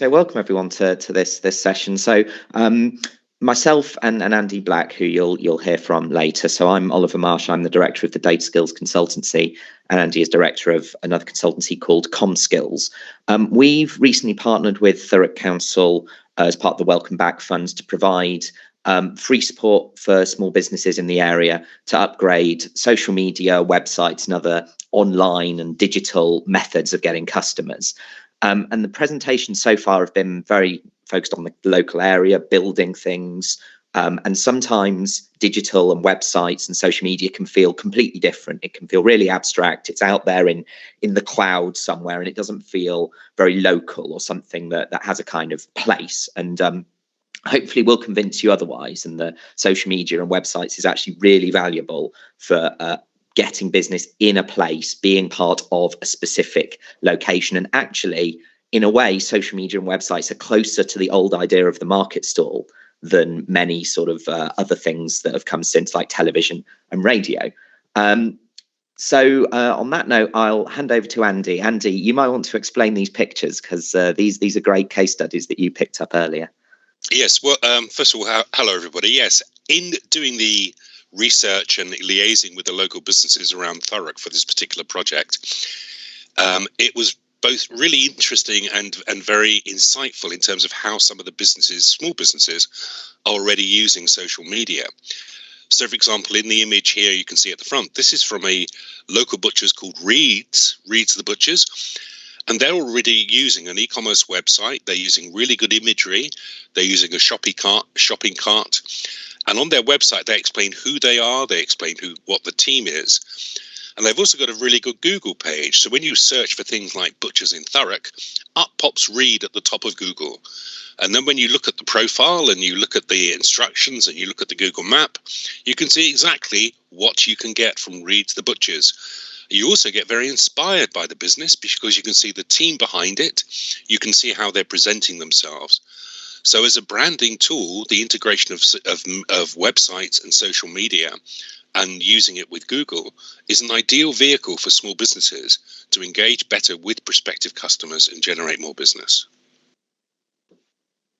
So welcome everyone to this session. So myself and Andy Black, who you'll hear from later. So I'm Oliver Marsh. I'm the director of the Data Skills Consultancy, and Andy is director of another consultancy called ComSkills. We've recently partnered with Thurrock Council as part of the Welcome Back funds to provide free support for small businesses in the area to upgrade social media, websites, and other online and digital methods of getting customers. And the presentations so far have been very focused on the local area, building things, and sometimes digital and websites and social media can feel completely different. It can feel really abstract. It's out there in the cloud somewhere, and it doesn't feel very local or something that has a kind of place. And hopefully we'll convince you otherwise. And the social media and websites is actually really valuable for getting business in a place, being part of a specific location. And actually, in a way, social media and websites are closer to the old idea of the market stall than many sort of other things that have come since, like television and radio. So on that note, I'll hand over to Andy. Andy, you might want to explain these pictures, because these are great case studies that you picked up earlier. Yes, well, first of all, hello, everybody. Yes, in doing the research and liaising with the local businesses around Thurrock for this particular project, it was both really interesting and very insightful in terms of how some of the businesses, small businesses, are already using social media. So, for example, in the image here, you can see at the front, this is from a local butcher's called Reed's the Butchers. And they're already using an e-commerce website. They're using really good imagery. They're using a shopping cart. And on their website, they explain who they are. They explain what the team is. And they've also got a really good Google page. So when you search for things like butchers in Thurrock, up pops Reed at the top of Google. And then when you look at the profile and you look at the instructions and you look at the Google map, you can see exactly what you can get from Reed's the Butchers. You also get very inspired by the business because you can see the team behind it. You can see how they're presenting themselves. So as a branding tool, the integration of websites and social media and using it with Google is an ideal vehicle for small businesses to engage better with prospective customers and generate more business.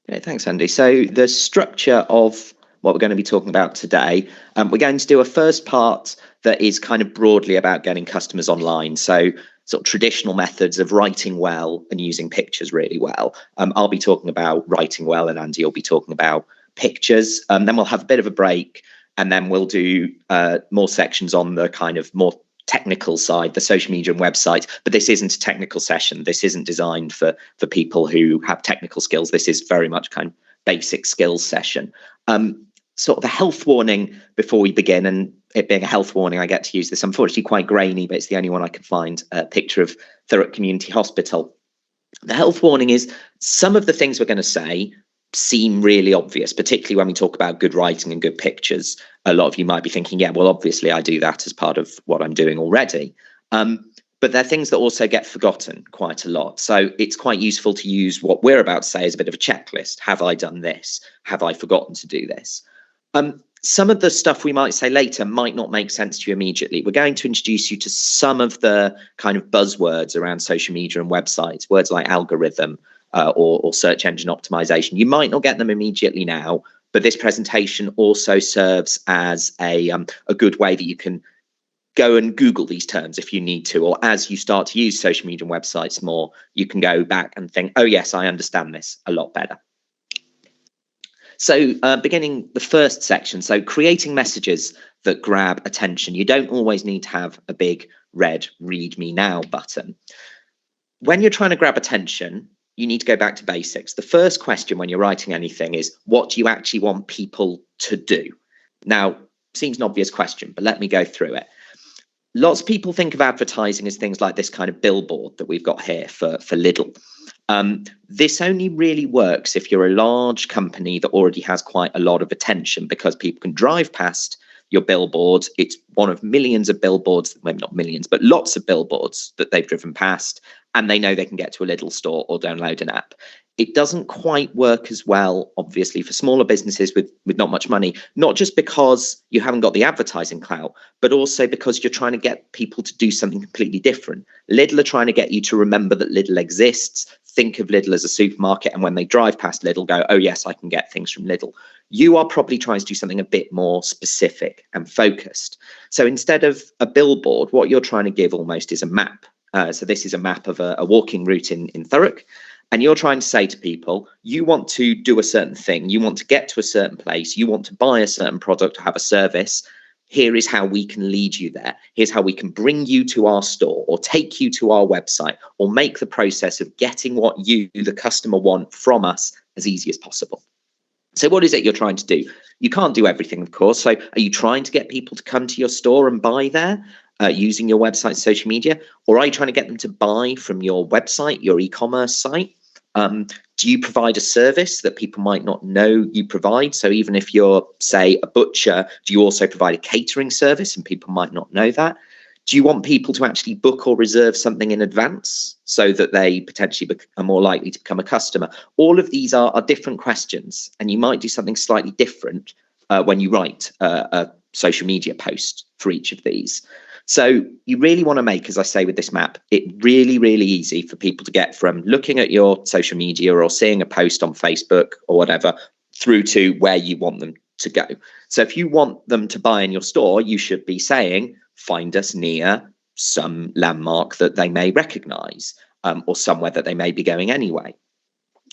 Okay, thanks, Andy. So the structure of what we're going to be talking about today, we're going to do a first part that is kind of broadly about getting customers online. So sort of traditional methods of writing well and using pictures really well. I'll be talking about writing well, and Andy will be talking about pictures. Then we'll have a bit of a break, and then we'll do more sections on the kind of more technical side, the social media and website. But this isn't a technical session. This isn't designed for people who have technical skills. This is very much kind of basic skills session. Sort of the health warning before we begin, and it being a health warning, I get to use this, unfortunately quite grainy, but it's the only one I could find, a picture of Thurrock Community Hospital. The health warning is some of the things we're going to say seem really obvious, particularly when we talk about good writing and good pictures. A lot of you might be thinking, yeah, well, obviously I do that as part of what I'm doing already. But they're things that also get forgotten quite a lot. So it's quite useful to use what we're about to say as a bit of a checklist. Have I done this? Have I forgotten to do this? Some of the stuff we might say later might not make sense to you immediately. We're going to introduce you to some of the kind of buzzwords around social media and websites, words like algorithm or search engine optimization. You might not get them immediately now, but this presentation also serves as a good way that you can go and Google these terms if you need to, or as you start to use social media and websites more, you can go back and think, oh yes, I understand this a lot better. So beginning the first section, so creating messages that grab attention. You don't always need to have a big red read me now button. When you're trying to grab attention, you need to go back to basics. The first question when you're writing anything is, what do you actually want people to do? Now, seems an obvious question, but let me go through it. Lots of people think of advertising as things like this kind of billboard that we've got here for Lidl. This only really works if you're a large company that already has quite a lot of attention, because people can drive past your billboard. It's one of millions of billboards, maybe not millions, but lots of billboards that they've driven past, and they know they can get to a Lidl store or download an app. It doesn't quite work as well, obviously, for smaller businesses with not much money, not just because you haven't got the advertising clout, but also because you're trying to get people to do something completely different. Lidl are trying to get you to remember that Lidl exists. think of Lidl as a supermarket, and when they drive past Lidl go, oh yes, I can get things from Lidl. You are probably trying to do something a bit more specific and focused. So instead of a billboard, what you're trying to give almost is a map. So this is a map of a walking route in Thurrock. And you're trying to say to people, you want to do a certain thing, you want to get to a certain place, you want to buy a certain product or have a service. Here is how we can lead you there. Here's how we can bring you to our store or take you to our website or make the process of getting what you, the customer, want from us as easy as possible. So what is it you're trying to do? You can't do everything, of course. So are you trying to get people to come to your store and buy there using your website and social media? Or are you trying to get them to buy from your website, your e-commerce site? Do you provide a service that people might not know you provide? So even if you're, say, a butcher, do you also provide a catering service and people might not know that? Do you want people to actually book or reserve something in advance so that they potentially are more likely to become a customer? All of these are different questions, and you might do something slightly different when you write a social media post for each of these. So you really want to make, as I say with this map, it really, really easy for people to get from looking at your social media or seeing a post on Facebook or whatever through to where you want them to go. So if you want them to buy in your store, you should be saying, find us near some landmark that they may recognize or somewhere that they may be going anyway.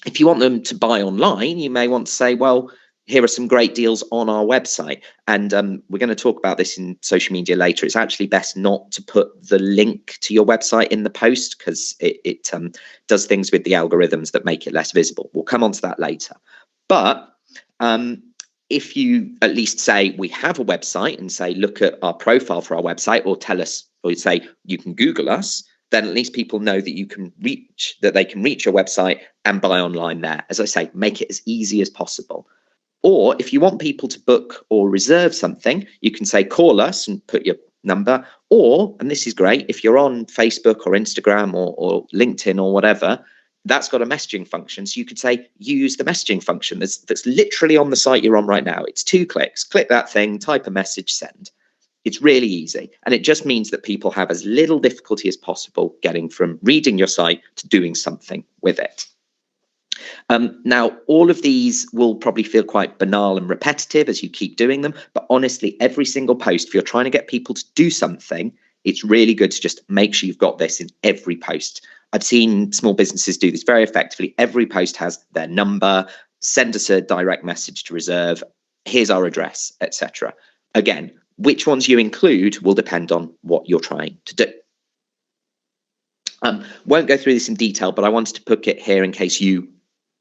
If you want them to buy online, you may want to say, well, here are some great deals on our website. And we're going to talk about this in social media later. It's actually best not to put the link to your website in the post because it does things with the algorithms that make it less visible. We'll come on to that later. But if you at least say we have a website and say, look at our profile for our website, or tell us, or say you can Google us, then at least people know that they can reach your website and buy online there. As I say, make it as easy as possible. Or if you want people to book or reserve something, you can say, call us and put your number. Or, and this is great, if you're on Facebook or Instagram or LinkedIn or whatever, that's got a messaging function. So you could say, use the messaging function that's literally on the site you're on right now. It's 2 clicks. Click that thing, type a message, send. It's really easy. And it just means that people have as little difficulty as possible getting from reading your site to doing something with it. Now, all of these will probably feel quite banal and repetitive as you keep doing them. But honestly, every single post, if you're trying to get people to do something, it's really good to just make sure you've got this in every post. I've seen small businesses do this very effectively. Every post has their number, send us a direct message to reserve, here's our address, etc. Again, which ones you include will depend on what you're trying to do. Won't go through this in detail, but I wanted to put it here in case you,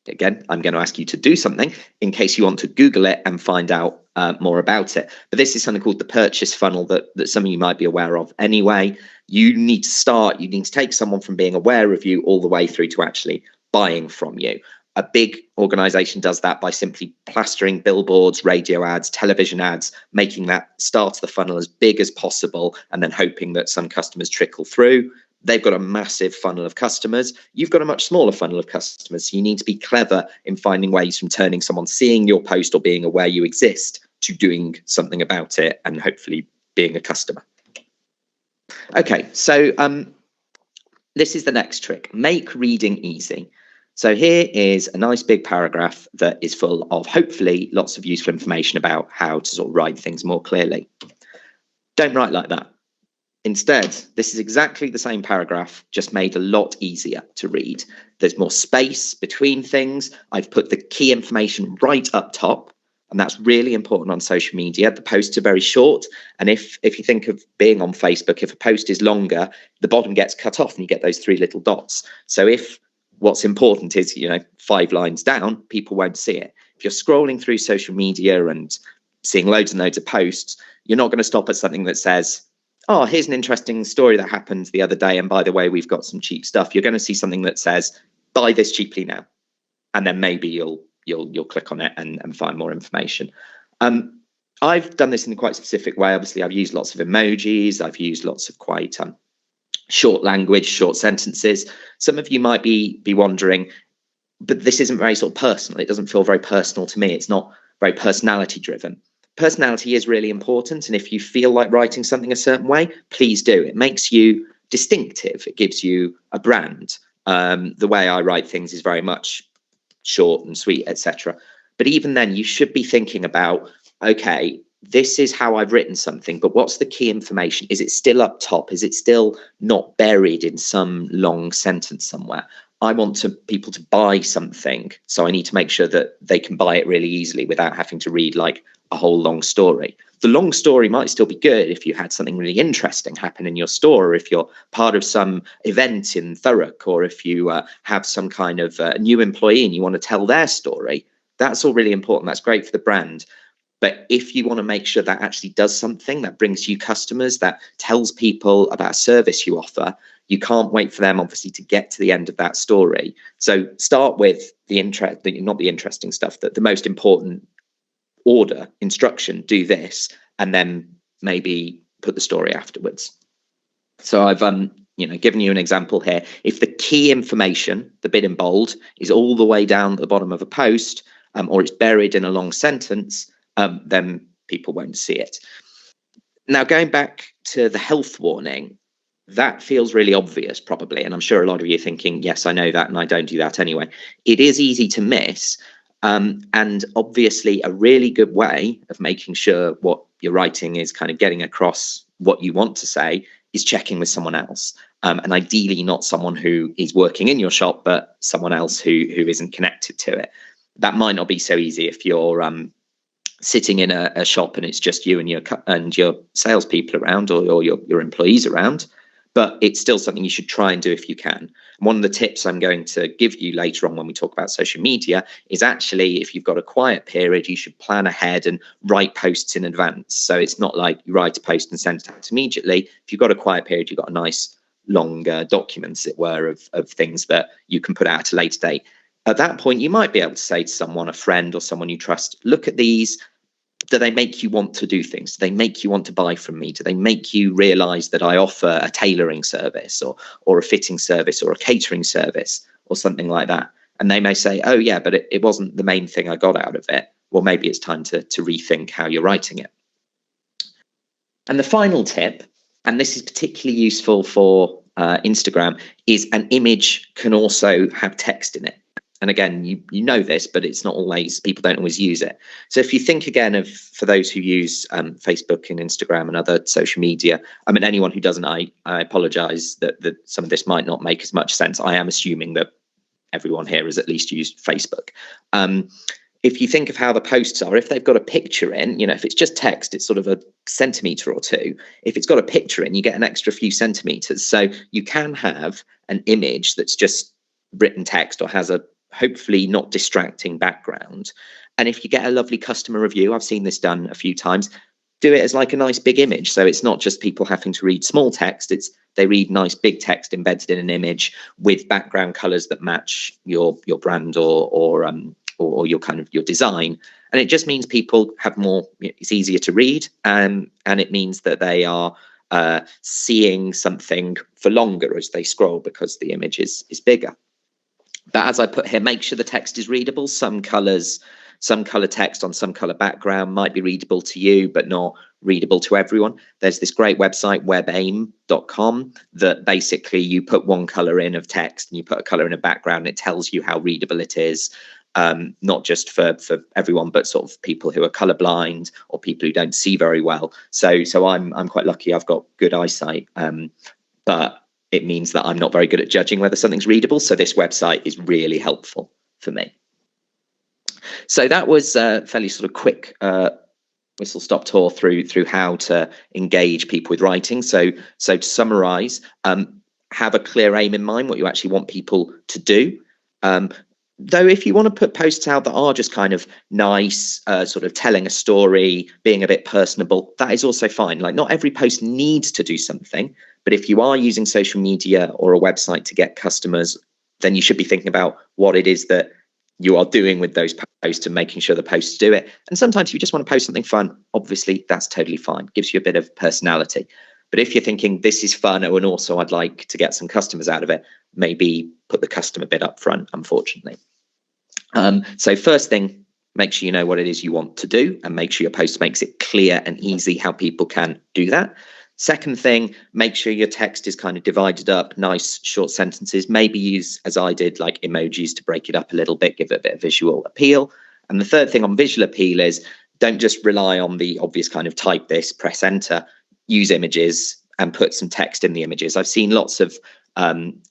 again, I'm going to ask you to do something in case you want to Google it and find out more about it. But this is something called the purchase funnel that some of you might be aware of anyway. You need to take someone from being aware of you all the way through to actually buying from you. A big organization does that by simply plastering billboards, radio ads, television ads, making that start of the funnel as big as possible, and then hoping that some customers trickle through. They've got a massive funnel of customers. You've got a much smaller funnel of customers. So you need to be clever in finding ways from turning someone seeing your post or being aware you exist to doing something about it and hopefully being a customer. Okay, so this is the next trick. Make reading easy. So here is a nice big paragraph that is full of hopefully lots of useful information about how to sort of write things more clearly. Don't write like that. Instead, this is exactly the same paragraph, just made a lot easier to read. There's more space between things. I've put the key information right up top, and that's really important on social media. The posts are very short, and if you think of being on Facebook, if a post is longer, the bottom gets cut off and you get those 3 little dots. So if what's important is, 5 lines down, people won't see it. If you're scrolling through social media and seeing loads and loads of posts, you're not going to stop at something that says, oh, here's an interesting story that happened the other day, and by the way, we've got some cheap stuff. You're going to see something that says, buy this cheaply now. And then maybe you'll click on it and find more information. I've done this in a quite specific way. Obviously, I've used lots of emojis. I've used lots of quite short language, short sentences. Some of you might be wondering, but this isn't very sort of personal. It doesn't feel very personal to me. It's not very personality driven. Personality is really important, and if you feel like writing something a certain way, please do. It makes you distinctive. It gives you a brand. The way I write things is very much short and sweet, etc. But even then, you should be thinking about, okay, this is how I've written something, but what's the key information? Is it still up top? Is it still not buried in some long sentence somewhere? I want people to buy something, so I need to make sure that they can buy it really easily without having to read like a whole long story. The long story might still be good if you had something really interesting happen in your store, or if you're part of some event in Thurrock, or if you have some kind of new employee and you want to tell their story. That's all really important. That's great for the brand. But if you want to make sure that actually does something, that brings you customers, that tells people about a service you offer, you can't wait for them, obviously, to get to the end of that story. So start with not the interesting stuff, that the most important order, instruction, do this, and then maybe put the story afterwards. So I've given you an example here. If the key information, the bit in bold, is all the way down at the bottom of a post, or it's buried in a long sentence, then people won't see it. Now, going back to the health warning, that feels really obvious, probably. And I'm sure a lot of you are thinking, yes, I know that, and I don't do that anyway. It is easy to miss. And obviously, a really good way of making sure what you're writing is kind of getting across what you want to say is checking with someone else. And ideally, not someone who is working in your shop, but someone else who isn't connected to it. That might not be so easy if you're sitting in a shop and it's just you and your salespeople around, or your employees around. But it's still something you should try and do if you can. One of the tips I'm going to give you later on when we talk about social media is actually, if you've got a quiet period, you should plan ahead and write posts in advance. So it's not like you write a post and send it out immediately. If you've got a quiet period, you've got a nice long document, as it were, of things that you can put out at a later date. At that point, you might be able to say to someone, a friend or someone you trust, look at these. Do they make you want to do things? Do they make you want to buy from me? Do they make you realize that I offer a tailoring service or a fitting service or a catering service or something like that? And they may say, oh, yeah, but it wasn't the main thing I got out of it. Well, maybe it's time to rethink how you're writing it. And the final tip, and this is particularly useful for Instagram, is an image can also have text in it. And again, you know this, but it's not always, people don't always use it. So if you think again of, for those who use Facebook and Instagram and other social media, I mean, anyone who doesn't, I apologize that some of this might not make as much sense. I am assuming that everyone here has at least used Facebook. If you think of how the posts are, if they've got a picture in, if it's just text, it's sort of a centimetre or two. If it's got a picture in, you get an extra few centimetres. So you can have an image that's just written text or has a hopefully not distracting background. And if you get a lovely customer review, I've seen this done a few times, do it as like a nice big image. So it's not just people having to read small text, they read nice big text embedded in an image with background colors that match your brand or your kind of your design. And it just means people have more, it's easier to read, and it means that they are seeing something for longer as they scroll because the image is bigger. But as I put here, make sure the text is readable. Some color text on some color background might be readable to you, but not readable to everyone. There's this great website, webaim.com, that basically you put one color in of text and you put a color in a background. It tells you how readable it is, not just for everyone, but sort of people who are colorblind or people who don't see very well. So I'm quite lucky. I've got good eyesight, but it means that I'm not very good at judging whether something's readable. So this website is really helpful for me. So that was a fairly sort of quick whistle-stop tour through how to engage people with writing. So to summarize, have a clear aim in mind, what you actually want people to do. Though if you want to put posts out that are just kind of nice, sort of telling a story, being a bit personable, that is also fine. Like, not every post needs to do something, but if you are using social media or a website to get customers, then you should be thinking about what it is that you are doing with those posts and making sure the posts do it. And sometimes you just want to post something fun. Obviously, that's totally fine. Gives you a bit of personality. But if you're thinking this is fun, and also I'd like to get some customers out of it, maybe put the customer bit up front, unfortunately. So first thing, make sure you know what it is you want to do and make sure your post makes it clear and easy how people can do that. Second thing, make sure your text is kind of divided up, nice short sentences. Maybe use, as I did, like emojis to break it up a little bit, give it a bit of visual appeal. And the third thing on visual appeal is don't just rely on the obvious kind of type this, press enter, use images and put some text in the images. I've seen lots of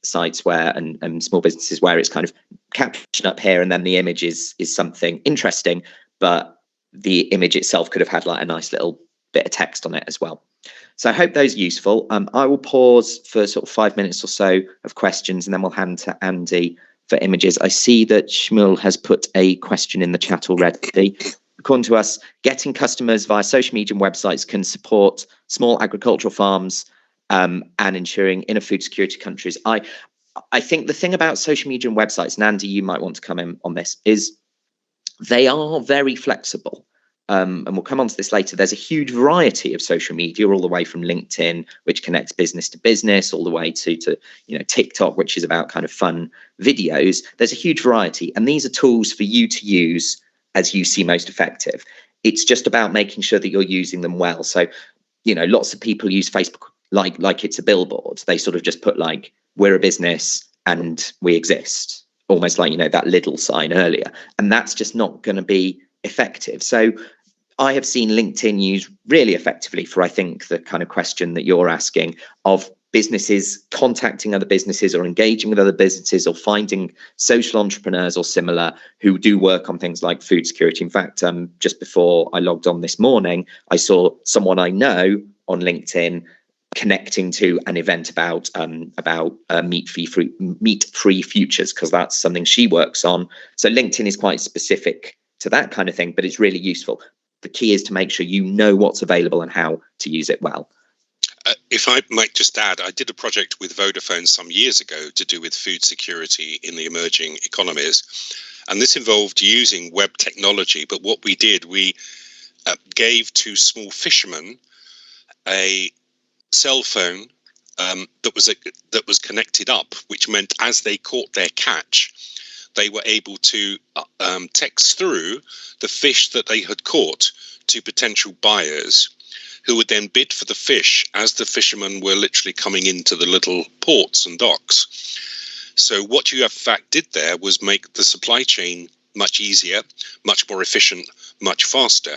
sites where and small businesses where it's kind of caption up here and then the image is something interesting, but the image itself could have had like a nice little bit of text on it as well. So I hope those are useful. I will pause for sort of 5 minutes or so of questions and then we'll hand to Andy for images. I see that Shmuel has put a question in the chat already. According to us, getting customers via social media and websites can support small agricultural farms and ensuring inner food security countries. I think the thing about social media and websites, and Andy, you might want to come in on this, is they are very flexible. And we'll come on to this later. There's a huge variety of social media, all the way from LinkedIn, which connects business to business, all the way to TikTok, which is about kind of fun videos. There's a huge variety, and these are tools for you to use as you see most effective. It's just about making sure that you're using them well. So, lots of people use Facebook like it's a billboard. They sort of just put like, we're a business and we exist, almost like, that Lidl sign earlier. And that's just not going to be effective. So I have seen LinkedIn used really effectively for, I think, the kind of question that you're asking of businesses contacting other businesses or engaging with other businesses or finding social entrepreneurs or similar who do work on things like food security. In fact, just before I logged on this morning, I saw someone I know on LinkedIn connecting to an event about meat-free futures, because that's something she works on. So LinkedIn is quite specific to that kind of thing, but it's really useful. The key is to make sure you know what's available and how to use it well. If I might just add, I did a project with Vodafone some years ago to do with food security in the emerging economies. And this involved using web technology. But what we did, we gave to small fishermen a cell phone that was connected up, which meant as they caught their catch, they were able to text through the fish that they had caught to potential buyers, who would then bid for the fish as the fishermen were literally coming into the little ports and docks. So what you in fact did there was make the supply chain much easier, much more efficient, much faster.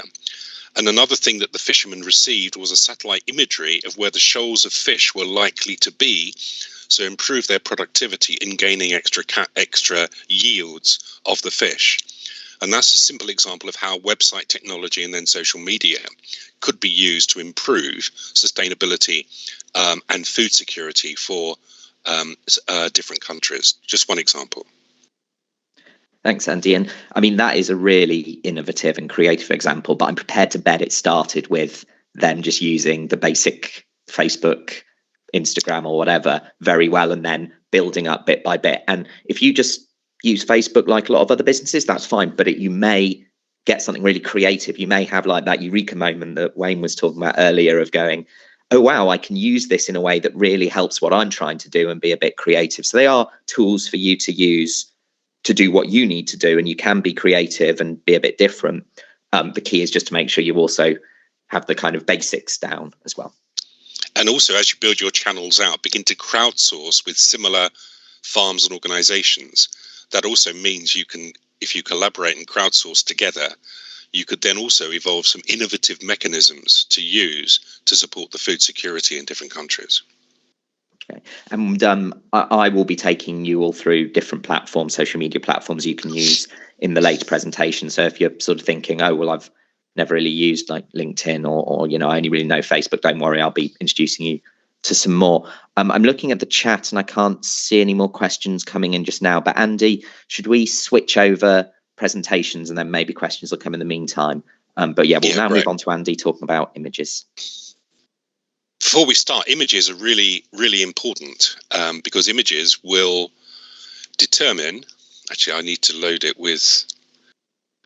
And another thing that the fishermen received was a satellite imagery of where the shoals of fish were likely to be, so improve their productivity in gaining extra yields of the fish. And that's a simple example of how website technology and then social media could be used to improve sustainability and food security for different countries. Just one example. Thanks, Andy. And I mean, that is a really innovative and creative example, but I'm prepared to bet it started with them just using the basic Facebook, Instagram or whatever very well, and then building up bit by bit. And if you just use Facebook like a lot of other businesses, that's fine, but you may get something really creative. You may have like that eureka moment that Wayne was talking about earlier of going, oh, wow, I can use this in a way that really helps what I'm trying to do and be a bit creative. So they are tools for you to use to do what you need to do, and you can be creative and be a bit different. The key is just to make sure you also have the kind of basics down as well. And also, as you build your channels out, begin to crowdsource with similar farms and organizations. That also means you can, if you collaborate and crowdsource together, you could then also evolve some innovative mechanisms to use to support the food security in different countries. Okay. And I will be taking you all through different platforms, social media platforms you can use in the later presentation. So if you're sort of thinking, oh, well, I've never really used like LinkedIn or I only really know Facebook, don't worry, I'll be introducing you to some more. I'm looking at the chat and I can't see any more questions coming in just now. But Andy, should we switch over presentations and then maybe questions will come in the meantime? But yeah, we'll now move on to Andy talking about images. Before we start, images are really, really important because images will determine, actually, I need to load it with,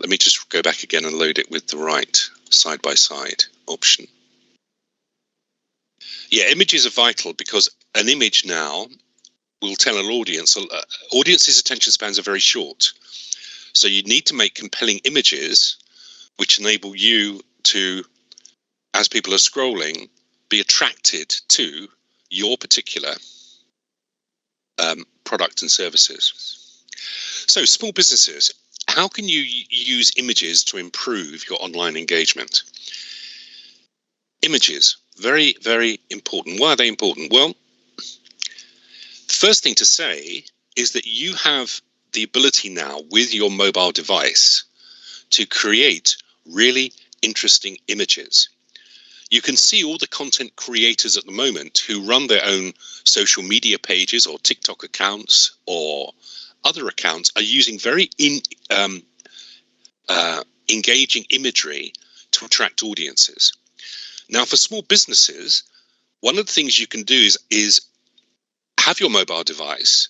let me just go back again and load it with the right side-by-side option. Yeah, images are vital because an image now will tell an audience, audience's attention spans are very short. So you need to make compelling images which enable you to, as people are scrolling, be attracted to your particular product and services. So small businesses, how can you use images to improve your online engagement? Images, very, very important. Why are they important? Well, the first thing to say is that you have the ability now with your mobile device to create really interesting images. You can see all the content creators at the moment who run their own social media pages or TikTok accounts or other accounts are using very engaging imagery to attract audiences. Now, for small businesses, one of the things you can do is have your mobile device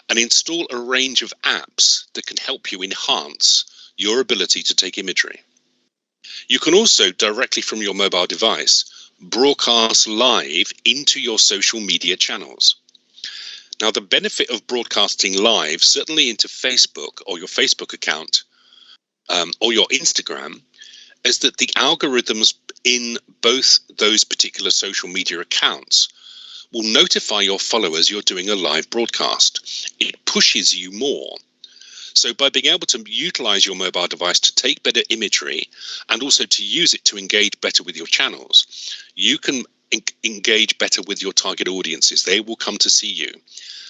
and install a range of apps that can help you enhance your ability to take imagery. You can also, directly from your mobile device, broadcast live into your social media channels. Now, the benefit of broadcasting live, certainly into Facebook or your Facebook account or your Instagram, is that the algorithms in both those particular social media accounts will notify your followers you're doing a live broadcast. It pushes you more. So by being able to utilize your mobile device to take better imagery and also to use it to engage better with your channels, you can engage better with your target audiences. They will come to see you.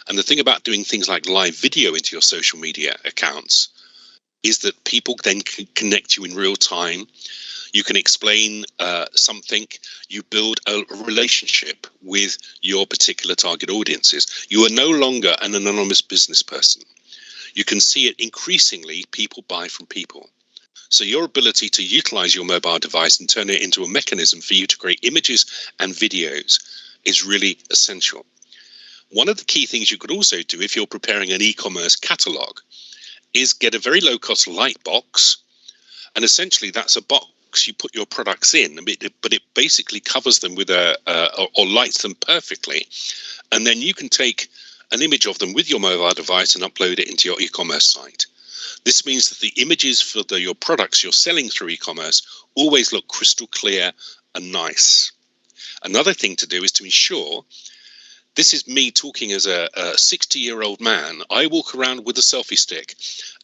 And the thing about doing things like live video into your social media accounts is that people then can connect you in real time. You can explain something. You build a relationship with your particular target audiences. You are no longer an anonymous business person. You can see it increasingly, people buy from people. So your ability to utilize your mobile device and turn it into a mechanism for you to create images and videos is really essential. One of the key things you could also do if you're preparing an e-commerce catalog is get a very low-cost light box. And essentially that's a box you put your products in, but it basically covers them with or lights them perfectly. And then you can take an image of them with your mobile device and upload it into your e-commerce site. This means that the images for your products you're selling through e-commerce always look crystal clear and nice. Another thing to do is to ensure, this is me talking as a 60-year-old man, I walk around with a selfie stick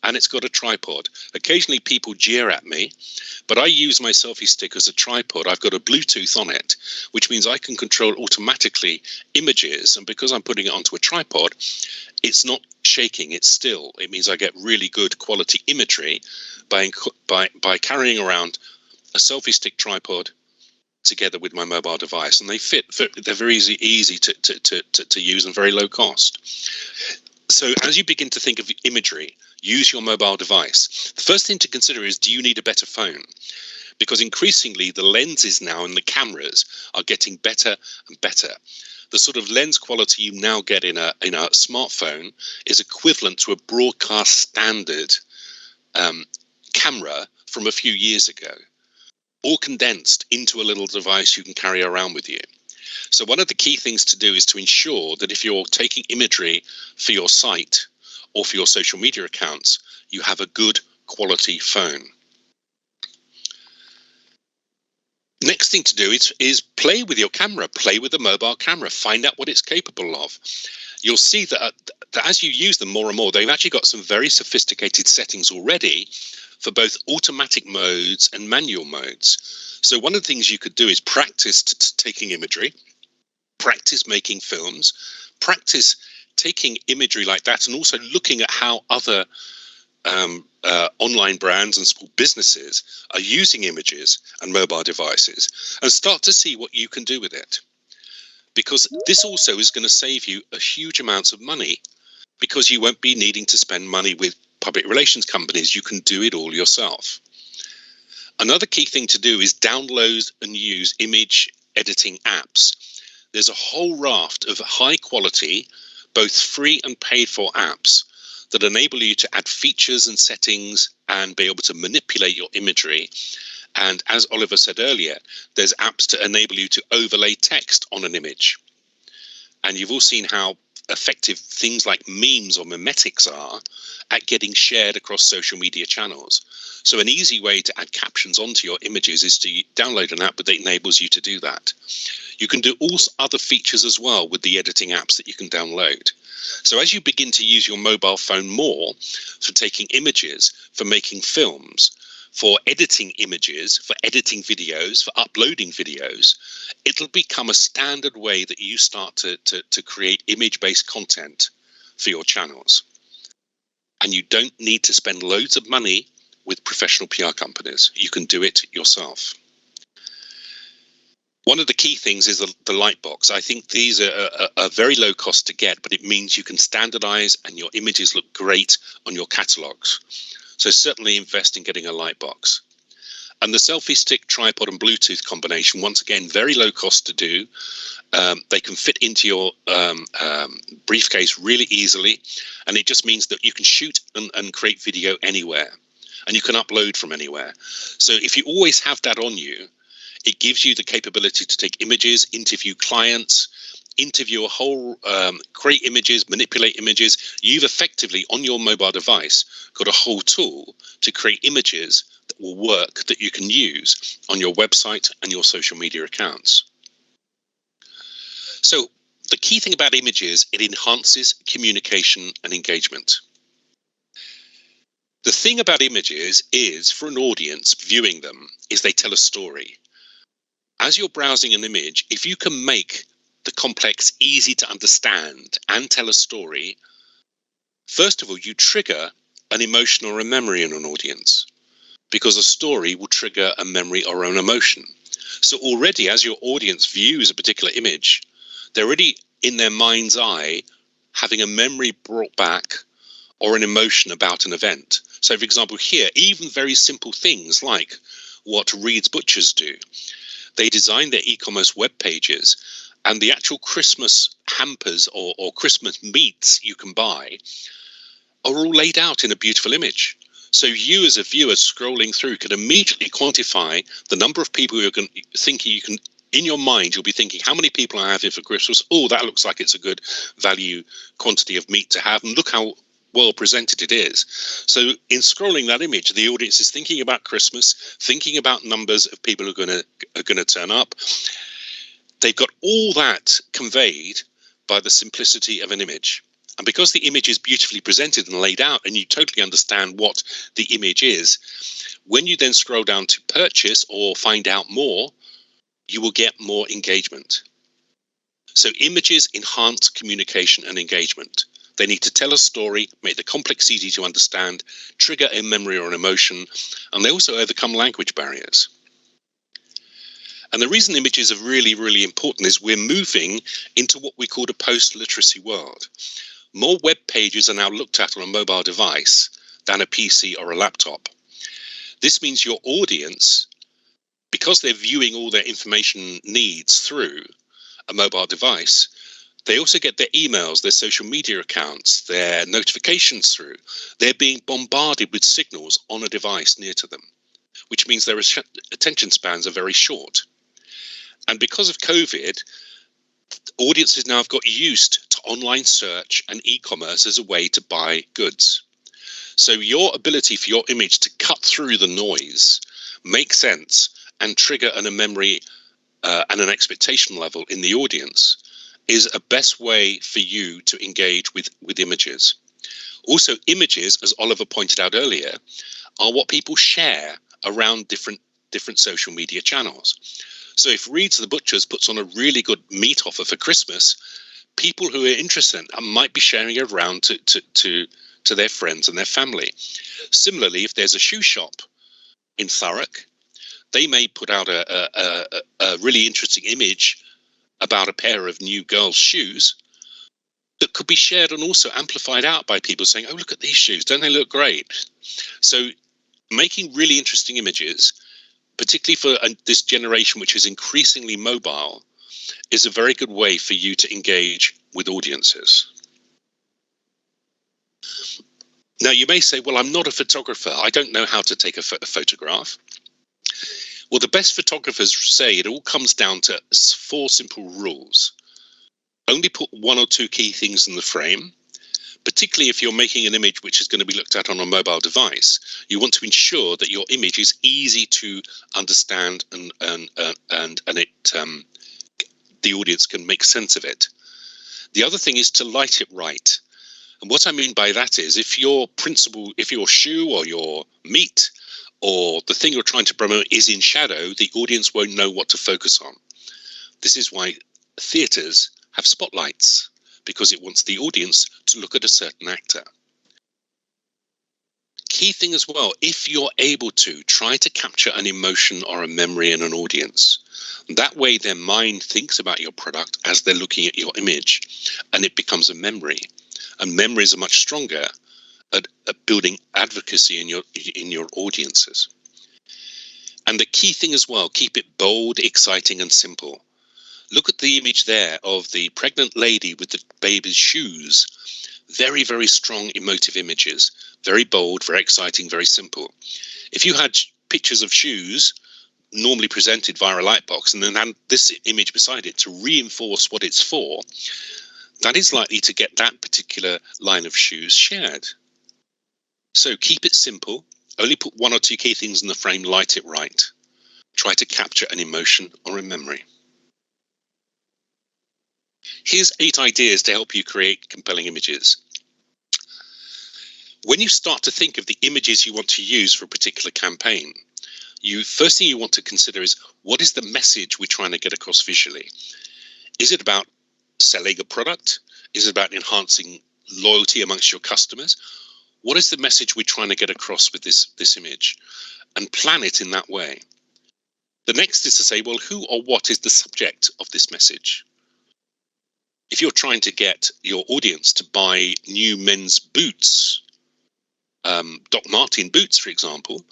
and it's got a tripod. Occasionally people jeer at me, but I use my selfie stick as a tripod. I've got a Bluetooth on it, which means I can control automatically images. And because I'm putting it onto a tripod, it's not shaking, it's still. It means I get really good quality imagery by carrying around a selfie stick tripod together with my mobile device, and they fit. They're very easy to use and very low cost. So as you begin to think of imagery, use your mobile device. The first thing to consider is, do you need a better phone? Because increasingly the lenses now and the cameras are getting better and better. The sort of lens quality you now get in a smartphone is equivalent to a broadcast standard camera from a few years ago, all condensed into a little device you can carry around with you. So one of the key things to do is to ensure that if you're taking imagery for your site or for your social media accounts, you have a good quality phone. Next thing to do is play with your camera, play with the mobile camera, find out what it's capable of. You'll see that as you use them more and more, they've actually got some very sophisticated settings already for both automatic modes and manual modes. So one of the things you could do is practice taking imagery, practice making films, practice taking imagery like that, and also looking at how other online brands and small businesses are using images and mobile devices, and start to see what you can do with it. Because this also is going to save you a huge amount of money, because you won't be needing to spend money with public relations companies. You can do it all yourself. Another key thing to do is download and use image editing apps. There's a whole raft of high quality, both free and paid for apps that enable you to add features and settings and be able to manipulate your imagery. And as Oliver said earlier, there's apps to enable you to overlay text on an image. And you've all seen how effective things like memes or memetics are at getting shared across social media channels. So an easy way to add captions onto your images is to download an app that enables you to do that. You can do all other features as well with the editing apps that you can download. So as you begin to use your mobile phone more for taking images, for making films, for editing images, for editing videos, for uploading videos, it'll become a standard way that you start to create image-based content for your channels. And you don't need to spend loads of money with professional PR companies. You can do it yourself. One of the key things is the Lightbox. I think these are very low cost to get, but it means you can standardize and your images look great on your catalogs. So certainly invest in getting a Lightbox. And the selfie stick, tripod and Bluetooth combination, once again, very low cost to do. They can fit into your briefcase really easily. And it just means that you can shoot and create video anywhere. And you can upload from anywhere. So if you always have that on you, it gives you the capability to take images, interview clients, interview a whole, create images, manipulate images. You've effectively, on your mobile device, got a whole tool to create images that will work, that you can use on your website and your social media accounts. So the key thing about images, it enhances communication and engagement. The thing about images is, for an audience viewing them, is they tell a story. As you're browsing an image, if you can make the complex easy to understand and tell a story, first of all, you trigger an emotion or a memory in an audience, because a story will trigger a memory or an emotion. So already, as your audience views a particular image, they're already in their mind's eye having a memory brought back or an emotion about an event. So, for example, here, even very simple things like what Reed's Butchers do. They design their e-commerce web pages, and the actual Christmas hampers or Christmas meats you can buy are all laid out in a beautiful image. So you as a viewer scrolling through can immediately quantify the number of people who are going to think you can, in your mind, you'll be thinking, how many people I have here for Christmas? Oh, that looks like it's a good value quantity of meat to have. And look how well presented it is. So in scrolling that image, the audience is thinking about Christmas, thinking about numbers of people who are going to turn up. They've got all that conveyed by the simplicity of an image. And because the image is beautifully presented and laid out, and you totally understand what the image is, when you then scroll down to purchase or find out more, you will get more engagement. So images enhance communication and engagement. They need to tell a story, make the complex easy to understand, trigger a memory or an emotion, and they also overcome language barriers. And the reason images are really, really important is we're moving into what we call a post-literacy world. More web pages are now looked at on a mobile device than a PC or a laptop. This means your audience, because they're viewing all their information needs through a mobile device, they also get their emails, their social media accounts, their notifications through. They're being bombarded with signals on a device near to them, which means their attention spans are very short. And because of COVID, audiences now have got used to online search and e-commerce as a way to buy goods. So your ability for your image to cut through the noise, make sense, and trigger a memory and an expectation level in the audience is a best way for you to engage with images. Also, images, as Oliver pointed out earlier, are what people share around different social media channels. So if Reed's the Butchers puts on a really good meat offer for Christmas, people who are interested might be sharing it around to their friends and their family. Similarly, if there's a shoe shop in Thurrock, they may put out a really interesting image about a pair of new girls' shoes that could be shared and also amplified out by people saying, oh, look at these shoes, don't they look great? So making really interesting images, particularly for this generation, which is increasingly mobile, is a very good way for you to engage with audiences. Now, you may say, well, I'm not a photographer. I don't know how to take a photograph. Well, the best photographers say it all comes down to 4 simple rules. Only put one or two key things in the frame. Particularly if you're making an image which is going to be looked at on a mobile device, you want to ensure that your image is easy to understand and the audience can make sense of it. The other thing is to light it right. And what I mean by that is if your shoe or your meat or the thing you're trying to promote is in shadow, the audience won't know what to focus on. This is why theatres have spotlights, because it wants the audience to look at a certain actor. Key thing as well, if you're able to try to capture an emotion or a memory in an audience, that way their mind thinks about your product as they're looking at your image, and it becomes a memory. And memories are much stronger at building advocacy in your audiences. And the key thing as well, keep it bold, exciting, and simple. Look at the image there of the pregnant lady with the baby's shoes. Very, very strong emotive images. Very bold, very exciting, very simple. If you had pictures of shoes normally presented via a lightbox and then had this image beside it to reinforce what it's for, that is likely to get that particular line of shoes shared. So keep it simple. Only put one or two key things in the frame, light it right. Try to capture an emotion or a memory. Here's 8 ideas to help you create compelling images. When you start to think of the images you want to use for a particular campaign, first thing you want to consider is, what is the message we're trying to get across visually? Is it about selling a product? Is it about enhancing loyalty amongst your customers? What is the message we're trying to get across with this image? And plan it in that way. The next is to say, well, who or what is the subject of this message? If you're trying to get your audience to buy new men's boots, Doc Martin boots, for example,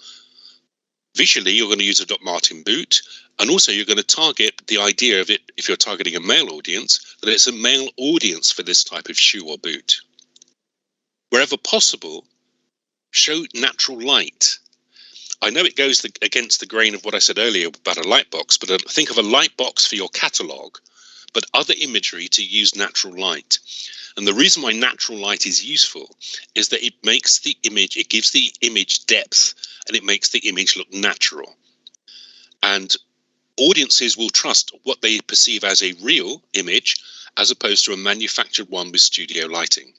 visually you're going to use a Doc Martin boot, and also you're going to target the idea of it, if you're targeting a male audience, that it's a male audience for this type of shoe or boot. Wherever possible, show natural light. I know it goes against the grain of what I said earlier about a light box, but think of a light box for your catalogue, but other imagery to use natural light. And the reason why natural light is useful is that it makes the image, it gives the image depth, and it makes the image look natural. And audiences will trust what they perceive as a real image as opposed to a manufactured one with studio lighting.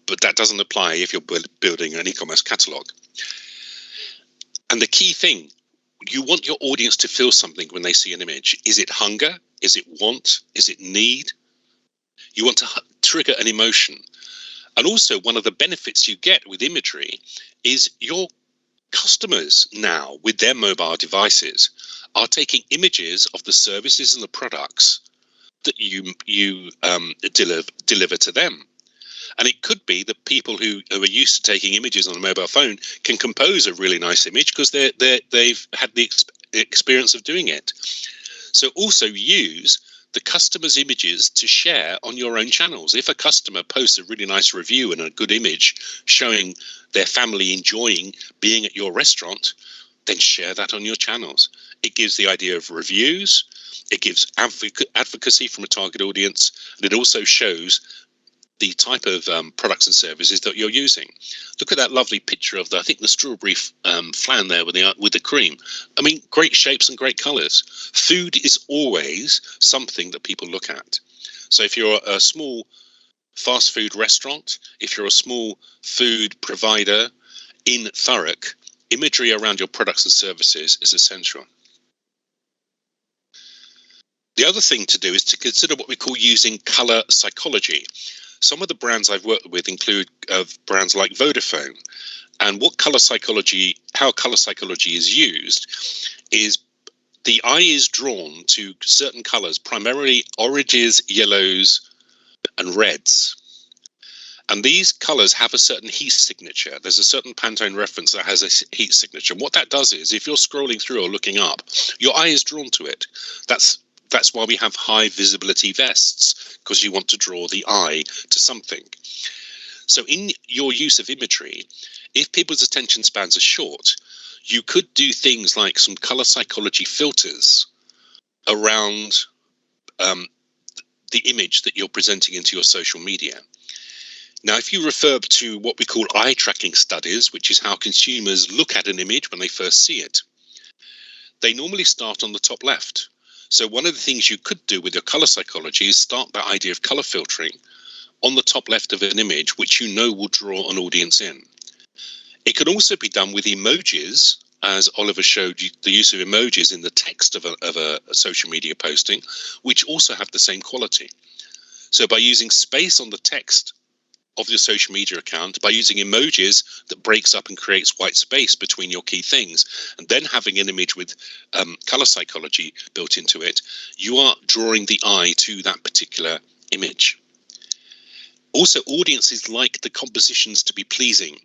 But that doesn't apply if you're building an e-commerce catalogue. And the key thing, you want your audience to feel something when they see an image. Is it hunger? Is it want? Is it need? You want to trigger an emotion. And also, one of the benefits you get with imagery is your customers now, with their mobile devices, are taking images of the services and the products that you deliver to them. And it could be that people who are used to taking images on a mobile phone can compose a really nice image because they've had the experience of doing it. So also use the customer's images to share on your own channels. If a customer posts a really nice review and a good image showing their family enjoying being at your restaurant, then share that on your channels. It gives the idea of reviews, it gives advocacy from a target audience, and it also shows the type of products and services that you're using. Look at that lovely picture of the strawberry flan there with the cream. I mean, great shapes and great colours. Food is always something that people look at. So if you're a small fast food restaurant, if you're a small food provider in Thurrock, imagery around your products and services is essential. The other thing to do is to consider what we call using colour psychology. Some of the brands I've worked with include brands like Vodafone. And how colour psychology is used is the eye is drawn to certain colours, primarily oranges, yellows, and reds. And these colours have a certain heat signature. There's a certain Pantone reference that has a heat signature. And what that does is, if you're scrolling through or looking up, your eye is drawn to it. That's why we have high visibility vests, because you want to draw the eye to something. So in your use of imagery, if people's attention spans are short, you could do things like some color psychology filters around the the image that you're presenting into your social media. Now, if you refer to what we call eye tracking studies, which is how consumers look at an image when they first see it, they normally start on the top left. So one of the things you could do with your color psychology is start that idea of color filtering on the top left of an image, which you know will draw an audience in. It can also be done with emojis, as Oliver showed you, the use of emojis in the text of a social media posting, which also have the same quality. So by using space on the text of your social media account, by using emojis that breaks up and creates white space between your key things, and then having an image with color psychology built into it, you are drawing the eye to that particular image. Also, audiences like the compositions to be pleasing.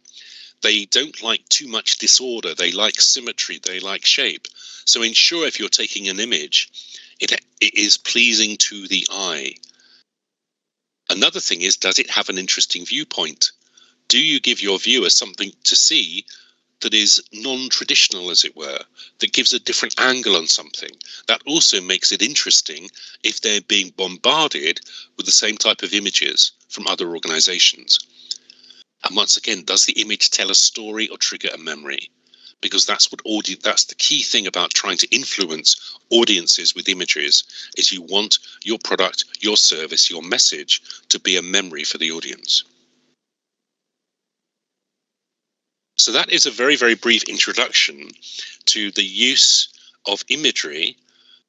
They don't like too much disorder. They like symmetry. They like shape. So ensure if you're taking an image, it is pleasing to the eye. Another thing is, does it have an interesting viewpoint? Do you give your viewer something to see that is non-traditional, as it were, that gives a different angle on something? That also makes it interesting if they're being bombarded with the same type of images from other organizations. And once again, does the image tell a story or trigger a memory? Because that's the key thing about trying to influence audiences with images, is you want your product, your service, your message to be a memory for the audience. So that is a very, very brief introduction to the use of imagery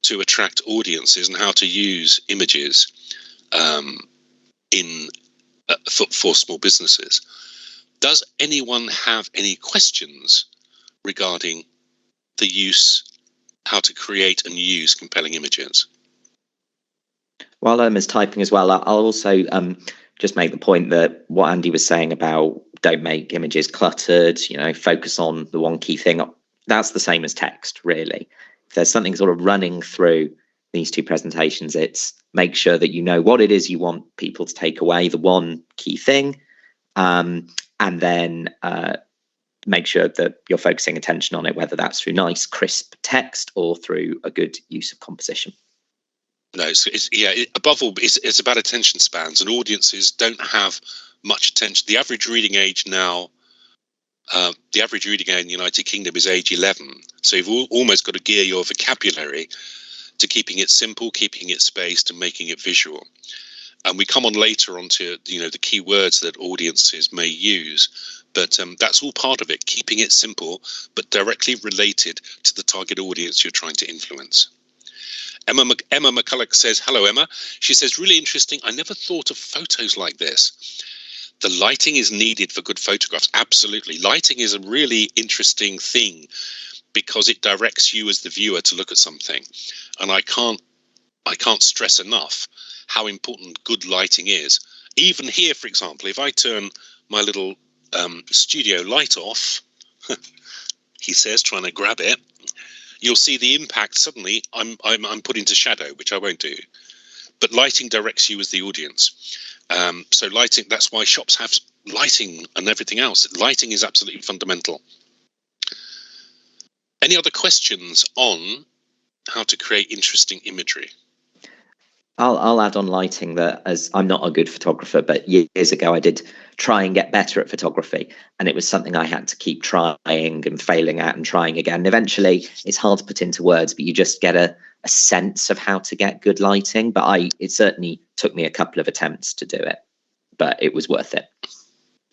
to attract audiences and how to use images for small businesses. Does anyone have any questions regarding the use, how to create and use compelling images? While Emma's typing as well, I'll also just make the point that what Andy was saying about don't make images cluttered, focus on the one key thing. That's the same as text, really. If there's something sort of running through these two presentations, it's make sure that you know what it is you want people to take away, the one key thing, and then make sure that you're focusing attention on it, whether that's through nice, crisp text or through a good use of composition. No, above all, it's about attention spans, and audiences don't have much attention. The average reading age now, the average reading age in the United Kingdom is age 11. So you've almost got to gear your vocabulary to keeping it simple, keeping it spaced, and making it visual. And we come on later onto the key words that audiences may use, but that's all part of it, keeping it simple but directly related to the target audience you're trying to influence. Emma McCulloch says, hello, Emma. She says, really interesting. I never thought of photos like this. The lighting is needed for good photographs. Absolutely. Lighting is a really interesting thing because it directs you as the viewer to look at something. And I can't stress enough how important good lighting is. Even here, for example, if I turn my little studio light off, he says, trying to grab it, you'll see the impact. Suddenly I'm put into shadow, which I won't do. But lighting directs you as the audience. So lighting, that's why shops have lighting and everything else. Lighting is absolutely fundamental. Any other questions on how to create interesting imagery? I'll add on lighting that, as I'm not a good photographer, but years ago I did try and get better at photography, and it was something I had to keep trying and failing at and trying again. And eventually, it's hard to put into words, but you just get a sense of how to get good lighting. But it certainly took me a couple of attempts to do it, but it was worth it.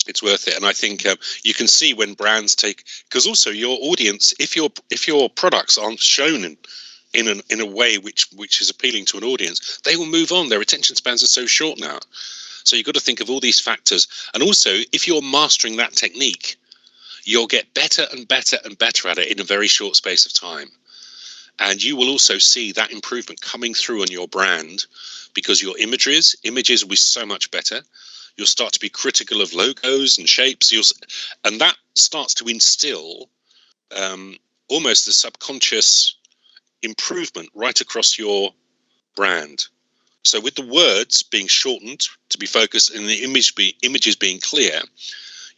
It's worth it, and I think you can see when brands take, because also your audience, if your products aren't shown in a way which is appealing to an audience, they will move on. Their attention spans are so short now. So you've got to think of all these factors. And also, if you're mastering that technique, you'll get better and better and better at it in a very short space of time. And you will also see that improvement coming through on your brand, because your images will be so much better. You'll start to be critical of logos and shapes. And that starts to instill almost the subconscious improvement right across your brand. So with the words being shortened to be focused and the images being clear,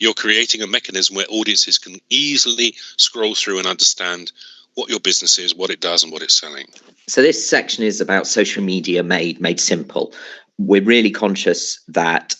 you're creating a mechanism where audiences can easily scroll through and understand what your business is, what it does, and what it's selling. So this section is about social media made simple. we're really conscious that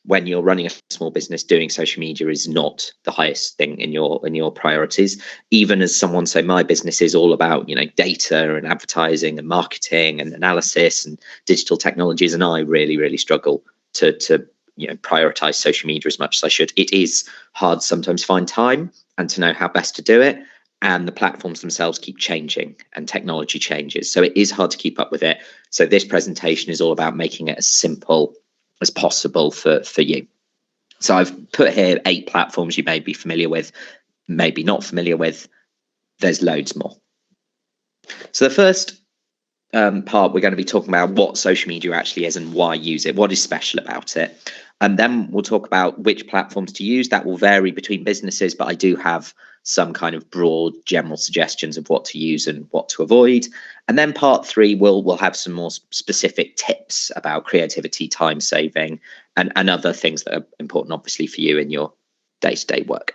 when you're running a small business, doing social media is not the highest thing in your priorities. Even as someone, so my business is all about, you know, data and advertising and marketing and analysis and digital technologies, and I really struggle to you know, prioritize social media as much as I should. It is hard sometimes to find time and to know how best to do it. And the platforms themselves keep changing and technology changes. So it is hard to keep up with it. So this presentation is all about making it as simple as possible for you. So I've put here 8 platforms you may be familiar with, maybe not familiar with. There's loads more. So the first part, we're going to be talking about what social media actually is and why use it, what is special about it. And then we'll talk about which platforms to use. That will vary between businesses, but I do have some kind of broad general suggestions of what to use and what to avoid. And then part 3, we'll have some more specific tips about creativity, time saving, and other things that are important, obviously, for you in your day-to-day work.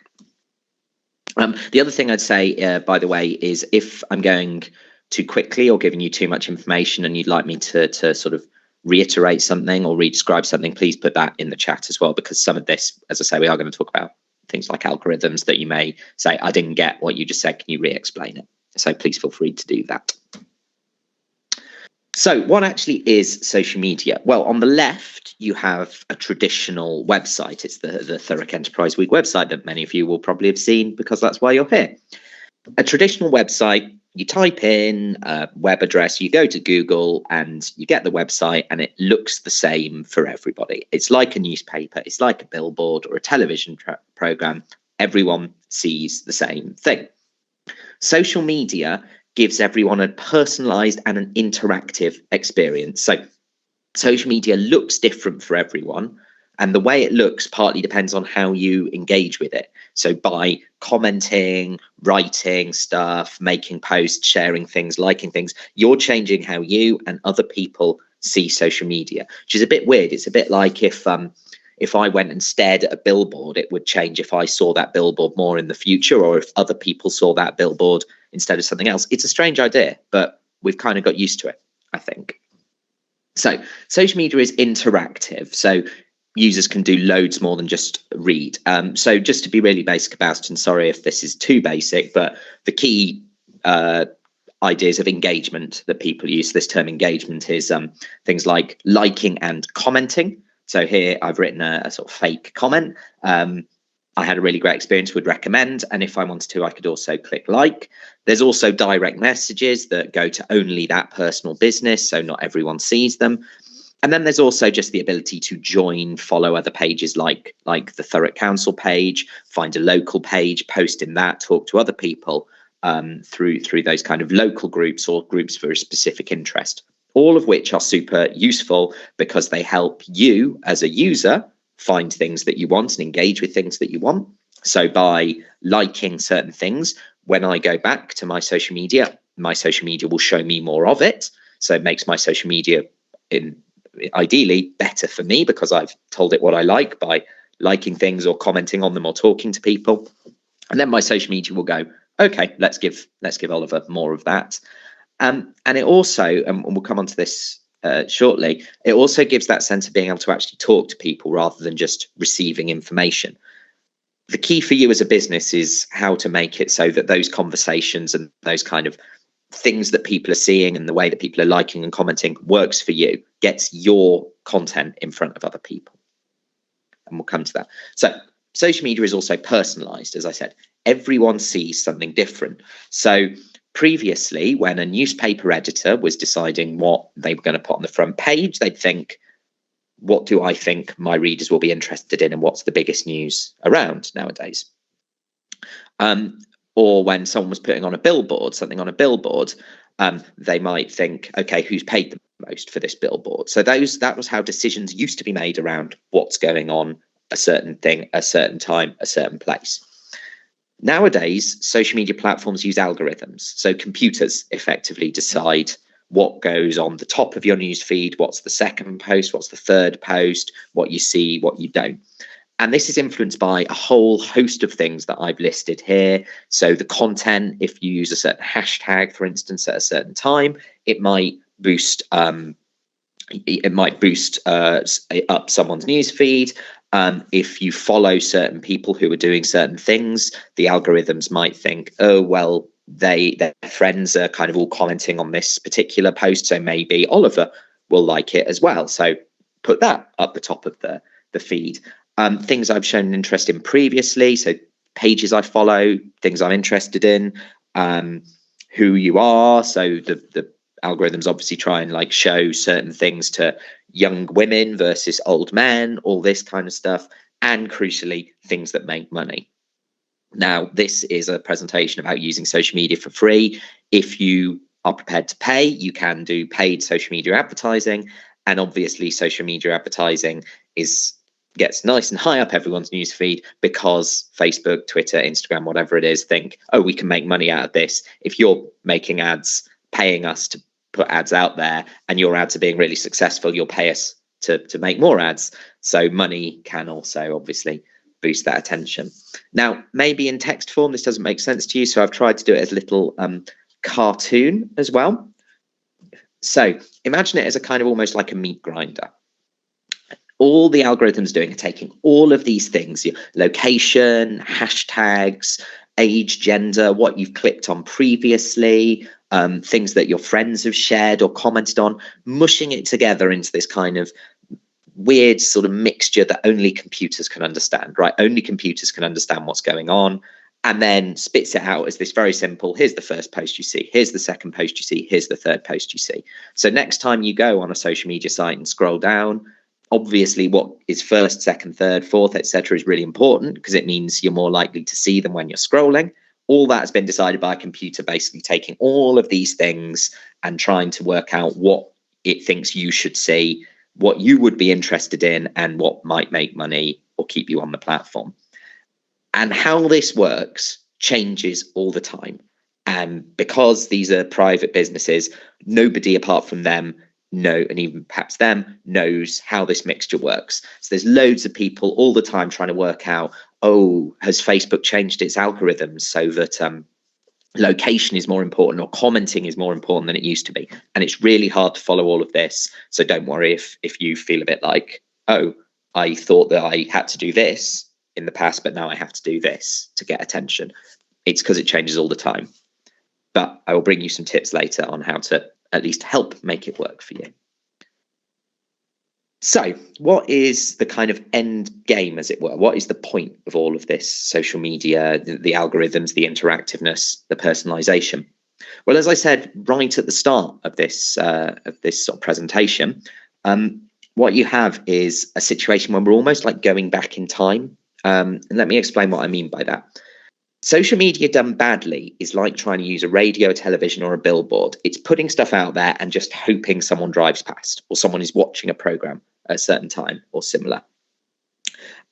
The other thing I'd say, by the way, is if I'm going too quickly or giving you too much information and you'd like me to sort of reiterate something or re-describe something, please put that in the chat as well, because some of this, as I say, we are going to talk about things like algorithms that you may say, I didn't get what you just said, can you re-explain it? So please feel free to do that. So what actually is social media? Well, on the left, you have a traditional website. It's the Thurrock Enterprise Week website that many of you will probably have seen, because that's why you're here. A traditional website, you type in a web address, you go to Google and you get the website, and it looks the same for everybody. It's like a newspaper, it's like a billboard or a television program. Everyone sees the same thing. Social media gives everyone a personalized and an interactive experience. So social media looks different for everyone, and the way it looks partly depends on how you engage with it. So by commenting, writing stuff, making posts, sharing things, liking things, you're changing how you and other people see social media, which is a bit weird. It's a bit like if I went and stared at a billboard, it would change if I saw that billboard more in the future, or if other people saw that billboard instead of something else. It's a strange idea, but we've kind of got used to it, I think. So social media is interactive. So users can do loads more than just read. So just to be really basic about it, and sorry if this is too basic, but the key ideas of engagement that people use, this term engagement, is things like liking and commenting. So here I've written a sort of fake comment. I had a really great experience, would recommend. And if I wanted to, I could also click like. There's also direct messages that go to only that personal business, so not everyone sees them. And then there's also just the ability to join, follow other pages like the Thurrock Council page, find a local page, post in that, talk to other people through those kind of local groups or groups for a specific interest, all of which are super useful because they help you as a user find things that you want and engage with things that you want. So by liking certain things, when I go back to my social media will show me more of it. So it makes my social media ideally better for me because I've told it what I like by liking things or commenting on them or talking to people. And then my social media will go, okay, let's give Oliver more of that. And it also, and we'll come on to this shortly, it also gives that sense of being able to actually talk to people rather than just receiving information. The key for you as a business is how to make it so that those conversations and those kind of things that people are seeing and the way that people are liking and commenting works for you, gets your content in front of other people. And we'll come to that. So social media is also personalized. As I said, everyone sees something different. So previously, when a newspaper editor was deciding what they were going to put on the front page, they'd think, what do I think my readers will be interested in, and what's the biggest news around nowadays? Or when someone was putting on something on a billboard, they might think, okay, who's paid the most for this billboard? So that was how decisions used to be made around what's going on, a certain thing, a certain time, a certain place. Nowadays, social media platforms use algorithms. So computers effectively decide what goes on the top of your news feed, what's the second post, what's the third post, what you see, what you don't. And this is influenced by a whole host of things that I've listed here. So the content, if you use a certain hashtag, for instance, at a certain time, it might boost it might boost up someone's newsfeed. If you follow certain people who are doing certain things, the algorithms might think, oh, well, their friends are kind of all commenting on this particular post, so maybe Oliver will like it as well. So put that up the top of the feed. Things I've shown an interest in previously, so pages I follow, things I'm interested in, who you are. So the algorithms obviously try and like show certain things to young women versus old men, all this kind of stuff, and crucially, things that make money. Now, this is a presentation about using social media for free. If you are prepared to pay, you can do paid social media advertising. And obviously, social media advertising gets nice and high up everyone's newsfeed because Facebook, Twitter, Instagram, whatever it is, think, oh, we can make money out of this. If you're making ads, paying us to put ads out there, and your ads are being really successful, you'll pay us to make more ads. So money can also obviously boost that attention. Now, maybe in text form, this doesn't make sense to you, so I've tried to do it as a little cartoon as well. So imagine it as a kind of almost like a meat grinder. All the algorithms doing are taking all of these things, your location, hashtags, age, gender, what you've clicked on previously, things that your friends have shared or commented on, mushing it together into this kind of weird sort of mixture that only computers can understand, right? Only computers can understand what's going on, and then spits it out as this very simple, here's the first post you see, here's the second post you see, here's the third post you see. So next time you go on a social media site and scroll down, obviously what is first, second, third, fourth, etc. is really important because it means you're more likely to see them when you're scrolling. All that has been decided by a computer, basically taking all of these things and trying to work out what it thinks you should see, what you would be interested in, and what might make money or keep you on the platform. And how this works changes all the time. And because these are private businesses, nobody apart from them and even perhaps them knows how this mixture works. So there's loads of people all the time trying to work out, oh, has Facebook changed its algorithms so that location is more important or commenting is more important than it used to be? And it's really hard to follow all of this. So don't worry if you feel a bit like, oh, I thought that I had to do this in the past, but now I have to do this to get attention. It's because it changes all the time. But I will bring you some tips later on how to at least help make it work for you. So what is the kind of end game, as it were? What is the point of all of this social media, the algorithms, the interactiveness, the personalization? Well, as I said right at the start of this sort of presentation, what you have is a situation where we're almost like going back in time. And let me explain what I mean by that. Social media done badly is like trying to use a radio, television, or a billboard. It's putting stuff out there and just hoping someone drives past or someone is watching a program at a certain time or similar.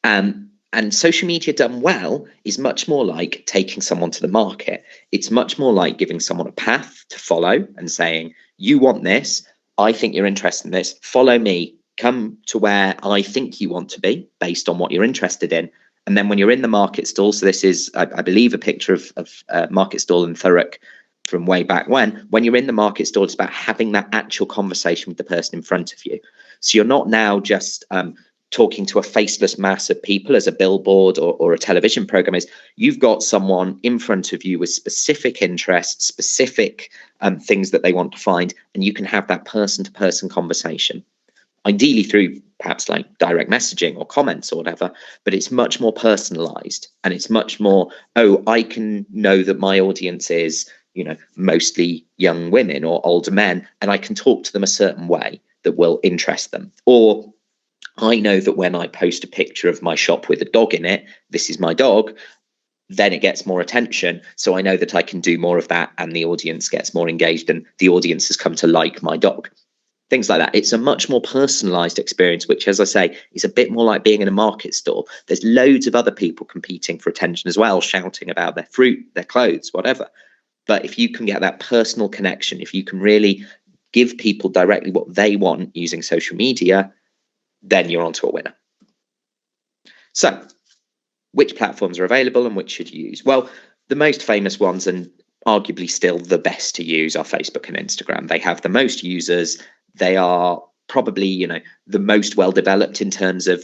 And social media done well is much more like taking someone to the market. It's much more like giving someone a path to follow and saying, you want this, I think you're interested in this, follow me, come to where I think you want to be based on what you're interested in. And then when you're in the market stall, so this is, I believe, a picture of market stall in Thurrock from way back when you're in the market stall, it's about having that actual conversation with the person in front of you. So you're not now just talking to a faceless mass of people as a billboard or a television program is. You've got someone in front of you with specific interests, specific things that they want to find, and you can have that person-to-person conversation. Ideally through perhaps like direct messaging or comments or whatever, but it's much more personalized and it's much more, oh, I can know that my audience is, mostly young women or older men, and I can talk to them a certain way that will interest them. Or I know that when I post a picture of my shop with a dog in it, this is my dog, then it gets more attention. So I know that I can do more of that and the audience gets more engaged and the audience has come to like my dog. Things like that. It's a much more personalized experience, which, as I say, is a bit more like being in a market store. There's loads of other people competing for attention as well, shouting about their fruit, their clothes, whatever. But if you can get that personal connection, if you can really give people directly what they want using social media, then you're onto a winner. So which platforms are available and which should you use? Well, the most famous ones and arguably still the best to use are Facebook and Instagram. They have the most users. They are probably, the most well developed in terms of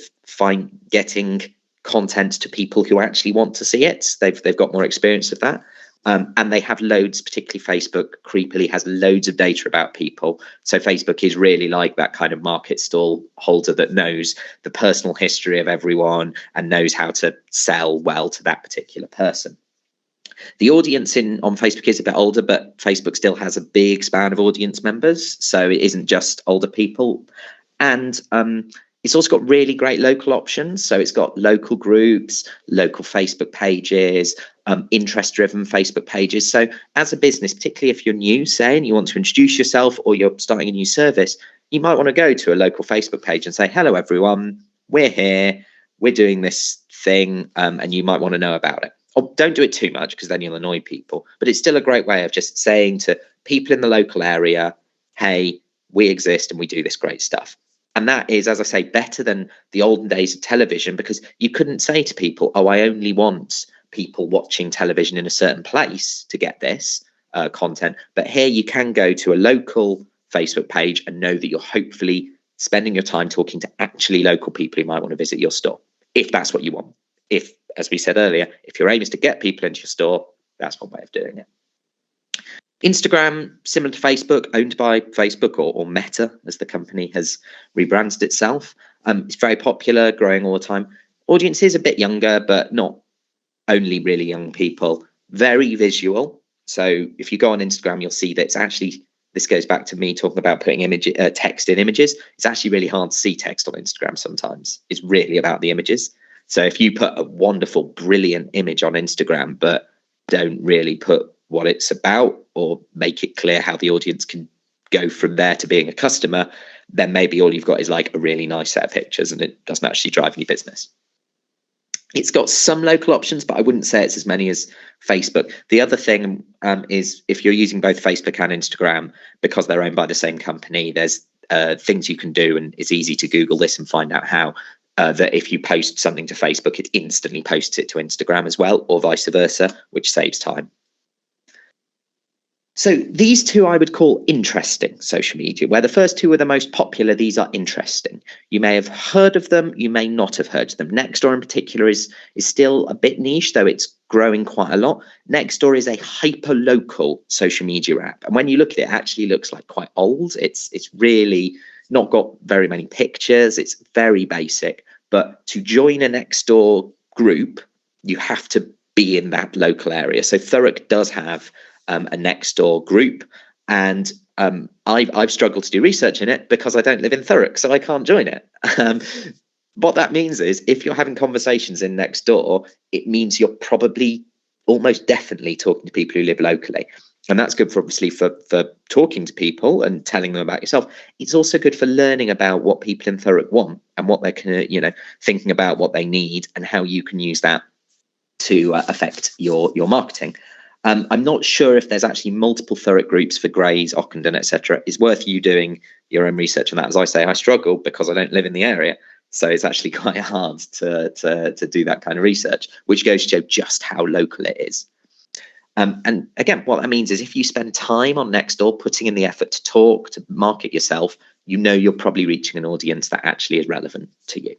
getting content to people who actually want to see it. They've got more experience of that. And they have loads, particularly Facebook, creepily has loads of data about people. So Facebook is really like that kind of market stall holder that knows the personal history of everyone and knows how to sell well to that particular person. The audience on Facebook is a bit older, but Facebook still has a big span of audience members. So it isn't just older people. And it's also got really great local options. So it's got local groups, local Facebook pages, interest-driven Facebook pages. So as a business, particularly if you're new, say, and you want to introduce yourself or you're starting a new service, you might want to go to a local Facebook page and say, hello, everyone, we're here, we're doing this thing, and you might want to know about it. Or don't do it too much because then you'll annoy people. But it's still a great way of just saying to people in the local area, hey, we exist and we do this great stuff. And that is, as I say, better than the olden days of television, because you couldn't say to people, oh, I only want people watching television in a certain place to get this content. But here you can go to a local Facebook page and know that you're hopefully spending your time talking to actually local people who might want to visit your store, if that's what you want. If, as we said earlier, if your aim is to get people into your store, that's one way of doing it. Instagram, similar to Facebook, owned by Facebook or Meta, as the company has rebranded itself. It's very popular, growing all the time. Audience is a bit younger, but not only really young people. Very visual. So if you go on Instagram, you'll see that it's actually, this goes back to me talking about putting text in images. It's actually really hard to see text on Instagram sometimes. It's really about the images. So if you put a wonderful, brilliant image on Instagram, but don't really put what it's about or make it clear how the audience can go from there to being a customer, then maybe all you've got is like a really nice set of pictures and it doesn't actually drive any business. It's got some local options, but I wouldn't say it's as many as Facebook. The other thing is if you're using both Facebook and Instagram, because they're owned by the same company, there's things you can do, and it's easy to Google this and find out how. That if you post something to Facebook, it instantly posts it to Instagram as well, or vice versa, which saves time. So these two I would call interesting social media, where the first two are the most popular. These are interesting. You may have heard of them, you may not have heard of them. Nextdoor in particular is still a bit niche, though it's growing quite a lot. Nextdoor is a hyper-local social media app. And when you look at it, it actually looks like quite old. It's really not got very many pictures. It's very basic. But to join a Nextdoor group, you have to be in that local area. So Thurrock does have a Nextdoor group, and I've struggled to do research in it because I don't live in Thurrock, so I can't join it. What that means is if you're having conversations in Nextdoor, it means you're probably almost definitely talking to people who live locally. And that's good for obviously for talking to people and telling them about yourself. It's also good for learning about what people in Thurrock want and what they're thinking about what they need and how you can use that to affect your marketing. I'm not sure if there's actually multiple Thurrock groups for Grays, Ockenden, etc. It's worth you doing your own research on that. As I say, I struggle because I don't live in the area. So it's actually quite hard to do that kind of research, which goes to show just how local it is. And again, what that means is if you spend time on Nextdoor putting in the effort to talk, to market yourself, you know you're probably reaching an audience that actually is relevant to you.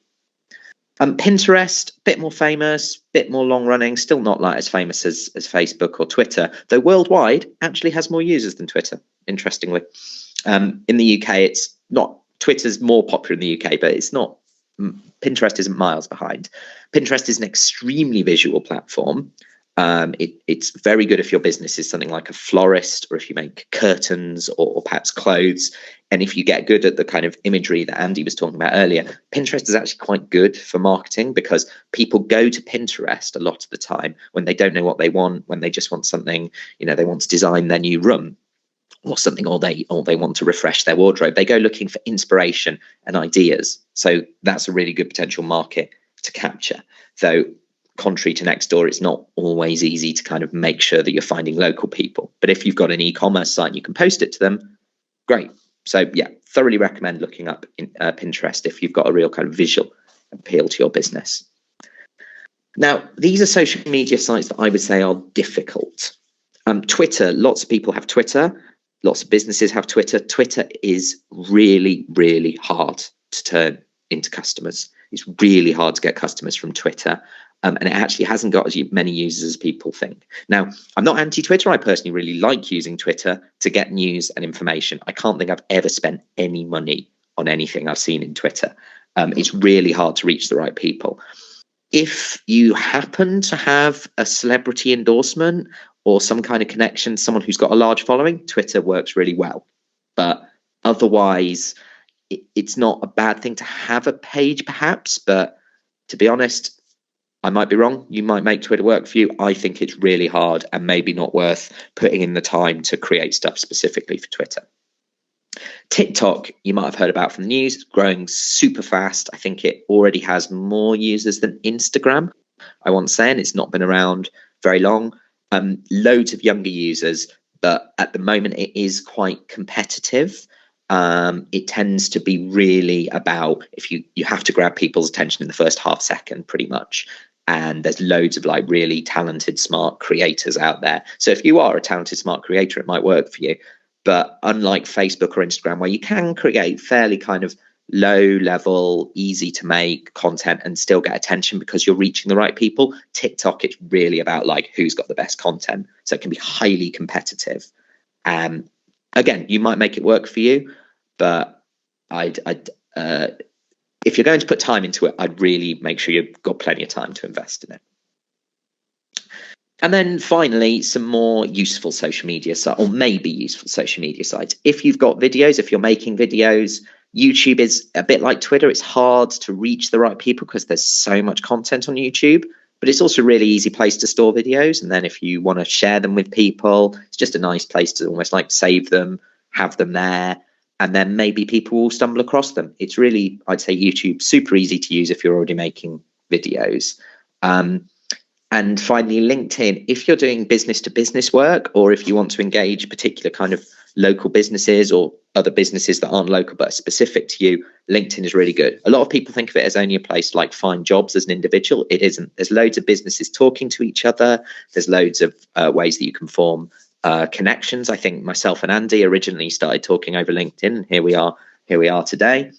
Pinterest, bit more famous, bit more long running, still not like as famous as Facebook or Twitter, though worldwide actually has more users than Twitter, interestingly. In the UK, it's not, Twitter's more popular in the UK, but it's not, Pinterest isn't miles behind. Pinterest is an extremely visual platform. It's very good if your business is something like a florist, or if you make curtains or perhaps clothes. And if you get good at the kind of imagery that Andy was talking about earlier, Pinterest is actually quite good for marketing, because people go to Pinterest a lot of the time when they don't know what they want, when they just want something, they want to design their new room or something, or they want to refresh their wardrobe. They go looking for inspiration and ideas. So that's a really good potential market to capture. Though contrary to Nextdoor, it's not always easy to kind of make sure that you're finding local people. But if you've got an e-commerce site and you can post it to them, great. So yeah, thoroughly recommend looking up Pinterest if you've got a real kind of visual appeal to your business. Now, these are social media sites that I would say are difficult. Twitter, lots of people have Twitter. Lots of businesses have Twitter. Twitter is really, really hard to turn into customers. It's really hard to get customers from Twitter. And it actually hasn't got as many users as people think. Now, I'm not anti-Twitter. I personally really like using Twitter to get news and information. I can't think I've ever spent any money on anything I've seen in Twitter. It's really hard to reach the right people. If you happen to have a celebrity endorsement or some kind of connection, someone who's got a large following, Twitter works really well. But otherwise, it's not a bad thing to have a page, perhaps. But to be honest, I might be wrong. You might make Twitter work for you. I think it's really hard and maybe not worth putting in the time to create stuff specifically for Twitter. TikTok, you might have heard about from the news. It's growing super fast. I think it already has more users than Instagram. I want to say, and it's not been around very long. Loads of younger users, but at the moment it is quite competitive. It tends to be really about if you have to grab people's attention in the first half second, pretty much. And there's loads of like really talented, smart creators out there. So if you are a talented, smart creator, it might work for you. But unlike Facebook or Instagram, where you can create fairly kind of low level, easy to make content and still get attention because you're reaching the right people, TikTok, it's really about like who's got the best content. So it can be highly competitive. Again, you might make it work for you, but if you're going to put time into it, I'd really make sure you've got plenty of time to invest in it. And then finally, some more useful social media sites, or maybe useful social media sites. If you've got videos, if you're making videos, YouTube is a bit like Twitter. It's hard to reach the right people because there's so much content on YouTube, but it's also a really easy place to store videos. And then if you want to share them with people, it's just a nice place to almost like save them, have them there, and then maybe people will stumble across them. It's really, I'd say YouTube, super easy to use if you're already making videos. And finally, LinkedIn, if you're doing business to business work, or if you want to engage particular kind of local businesses or other businesses that aren't local but are specific to you, LinkedIn is really good. A lot of people think of it as only a place to like find jobs as an individual. It isn't. There's loads of businesses talking to each other. There's loads of ways that you can form connections. I think myself and Andy originally started talking over LinkedIn, and here we are today.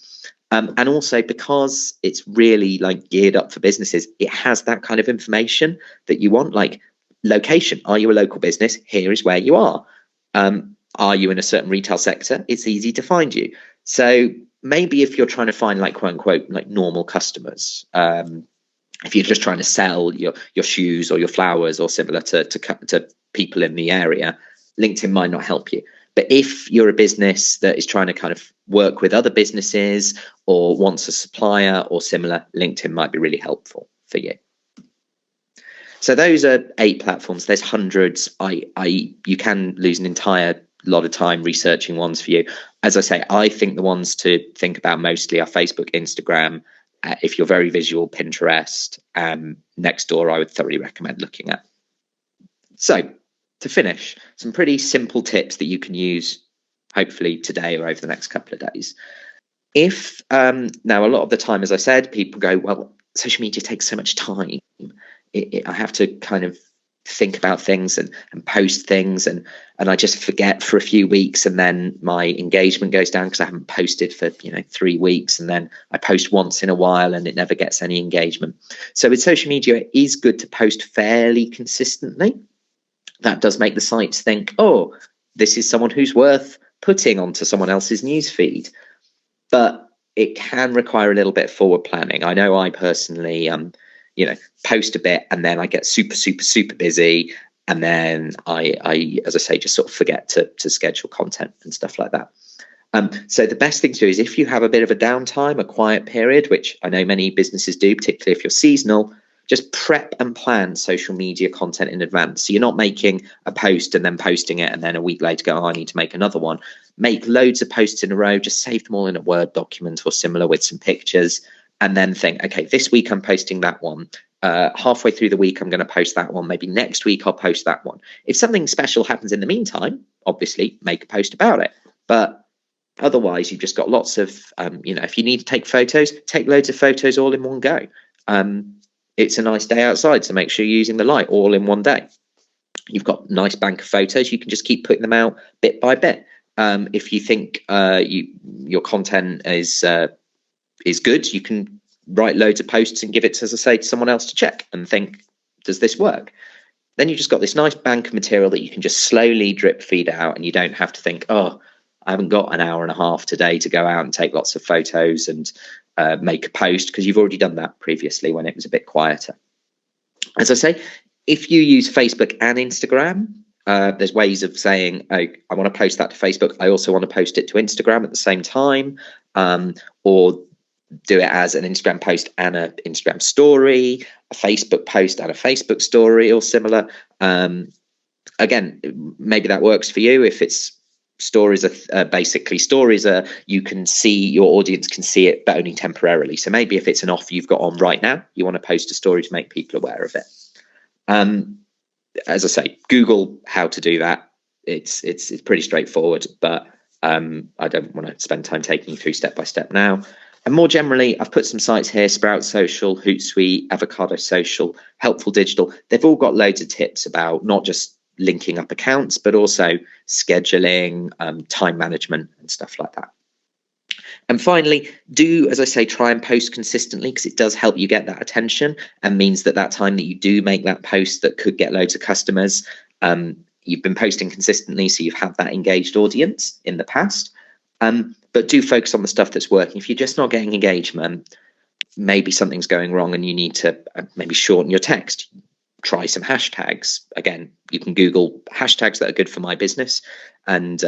And also because it's really like geared up for businesses, it has that kind of information that you want, like location. Are you a local business? Here is where you are. Are you in a certain retail sector? It's easy to find you. So maybe if you're trying to find like quote unquote like normal customers, if you're just trying to sell your shoes or your flowers or similar to people in the area, LinkedIn might not help you. But if you're a business that is trying to kind of work with other businesses or wants a supplier or similar, LinkedIn might be really helpful for you. So those are 8 platforms. There's hundreds. You can lose an entire lot of time researching ones for you. As I say, I think the ones to think about mostly are Facebook, Instagram. If you're very visual, Pinterest, Nextdoor, I would thoroughly recommend looking at. So to finish, some pretty simple tips that you can use hopefully today or over the next couple of days. If now a lot of the time, as I said, people go, well, social media takes so much time. I have to kind of think about things and post things and I just forget for a few weeks, and then my engagement goes down because I haven't posted for 3 weeks, and then I post once in a while and it never gets any engagement. So with social media, it is good to post fairly consistently. That does make the sites think, oh, this is someone who's worth putting onto someone else's newsfeed. But it can require a little bit of forward planning. I know I personally, post a bit and then I get super busy. And then I, as I say, just sort of forget to schedule content and stuff like that. So the best thing to do is if you have a bit of a downtime, a quiet period, which I know many businesses do, particularly if you're seasonal, just prep and plan social media content in advance. So you're not making a post and then posting it and then a week later go, oh, I need to make another one. Make loads of posts in a row, just save them all in a Word document or similar with some pictures, and then think, okay, this week I'm posting that one. Halfway through the week, I'm going to post that one. Maybe next week I'll post that one. If something special happens in the meantime, obviously make a post about it. But otherwise, you've just got lots of, if you need to take photos, take loads of photos all in one go. It's a nice day outside, so make sure you're using the light all in one day. You've got nice bank of photos. You can just keep putting them out bit by bit. If you think your content is good, you can write loads of posts and give it, as I say, to someone else to check and think, does this work? Then you've just got this nice bank of material that you can just slowly drip feed out, and you don't have to think, oh, I haven't got an hour and a half today to go out and take lots of photos and make a post, because you've already done that previously when it was a bit quieter. As I say, if you use Facebook and Instagram, there's ways of saying, oh, I want to post that to Facebook. I also want to post it to Instagram at the same time, or do it as an Instagram post and an Instagram story, a Facebook post and a Facebook story, or similar. Again, maybe that works for you. If it's stories are basically stories are, you can see, your audience can see it, but only temporarily. So maybe if it's an offer you've got on right now, you want to post a story to make people aware of it. As I say, Google how to do that. It's pretty straightforward, but I don't want to spend time taking you through step by step now. And more generally, I've put some sites here: Sprout Social, Hootsuite, Avocado Social, Helpful Digital. They've all got loads of tips about not just linking up accounts, but also scheduling, time management and stuff like that. And finally, do, as I say, try and post consistently, because it does help you get that attention, and means that that time that you do make that post that could get loads of customers, you've been posting consistently, so you've had that engaged audience in the past. But do focus on the stuff that's working. If you're just not getting engagement, maybe something's going wrong and you need to maybe shorten your text. Try some hashtags. Again, you can Google hashtags that are good for my business and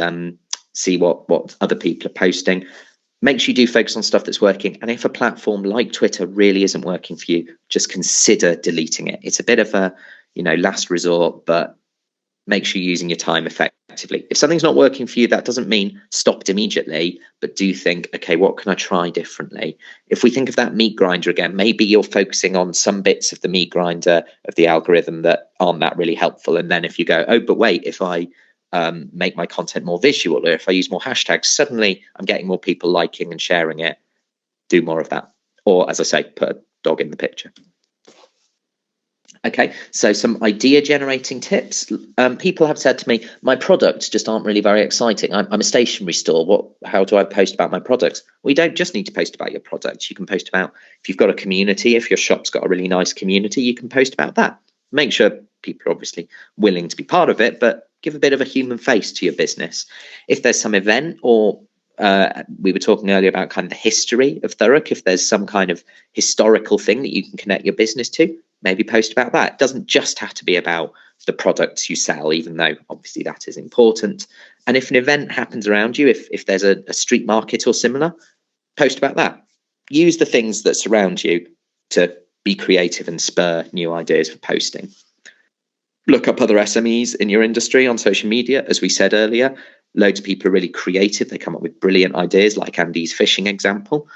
see what other people are posting. Make sure you do focus on stuff that's working. And if a platform like Twitter really isn't working for you, just consider deleting it. It's a bit of a, last resort, but make sure you're using your time effectively. If something's not working for you, that doesn't mean stop it immediately, but do think, okay, what can I try differently? If we think of that meat grinder again, maybe you're focusing on some bits of the meat grinder of the algorithm that aren't that really helpful. And then if you go, oh, but wait, if I make my content more visual, or if I use more hashtags, suddenly I'm getting more people liking and sharing it. Do more of that. Or, as I say, put a dog in the picture. Okay, so some idea generating tips. People have said to me, my products just aren't really very exciting. I'm a stationery store. How do I post about my products? Well, you don't just need to post about your products. You can post about, if you've got a community, if your shop's got a really nice community, you can post about that. Make sure people are obviously willing to be part of it, but give a bit of a human face to your business. If there's some event, or we were talking earlier about kind of the history of Thurrock, if there's some kind of historical thing that you can connect your business to, maybe post about that. It doesn't just have to be about the products you sell, even though obviously that is important. And if an event happens around you, if there's a street market or similar, post about that. Use the things that surround you to be creative and spur new ideas for posting. Look up other SMEs in your industry on social media. As we said earlier, loads of people are really creative. They come up with brilliant ideas, like Andy's fishing example.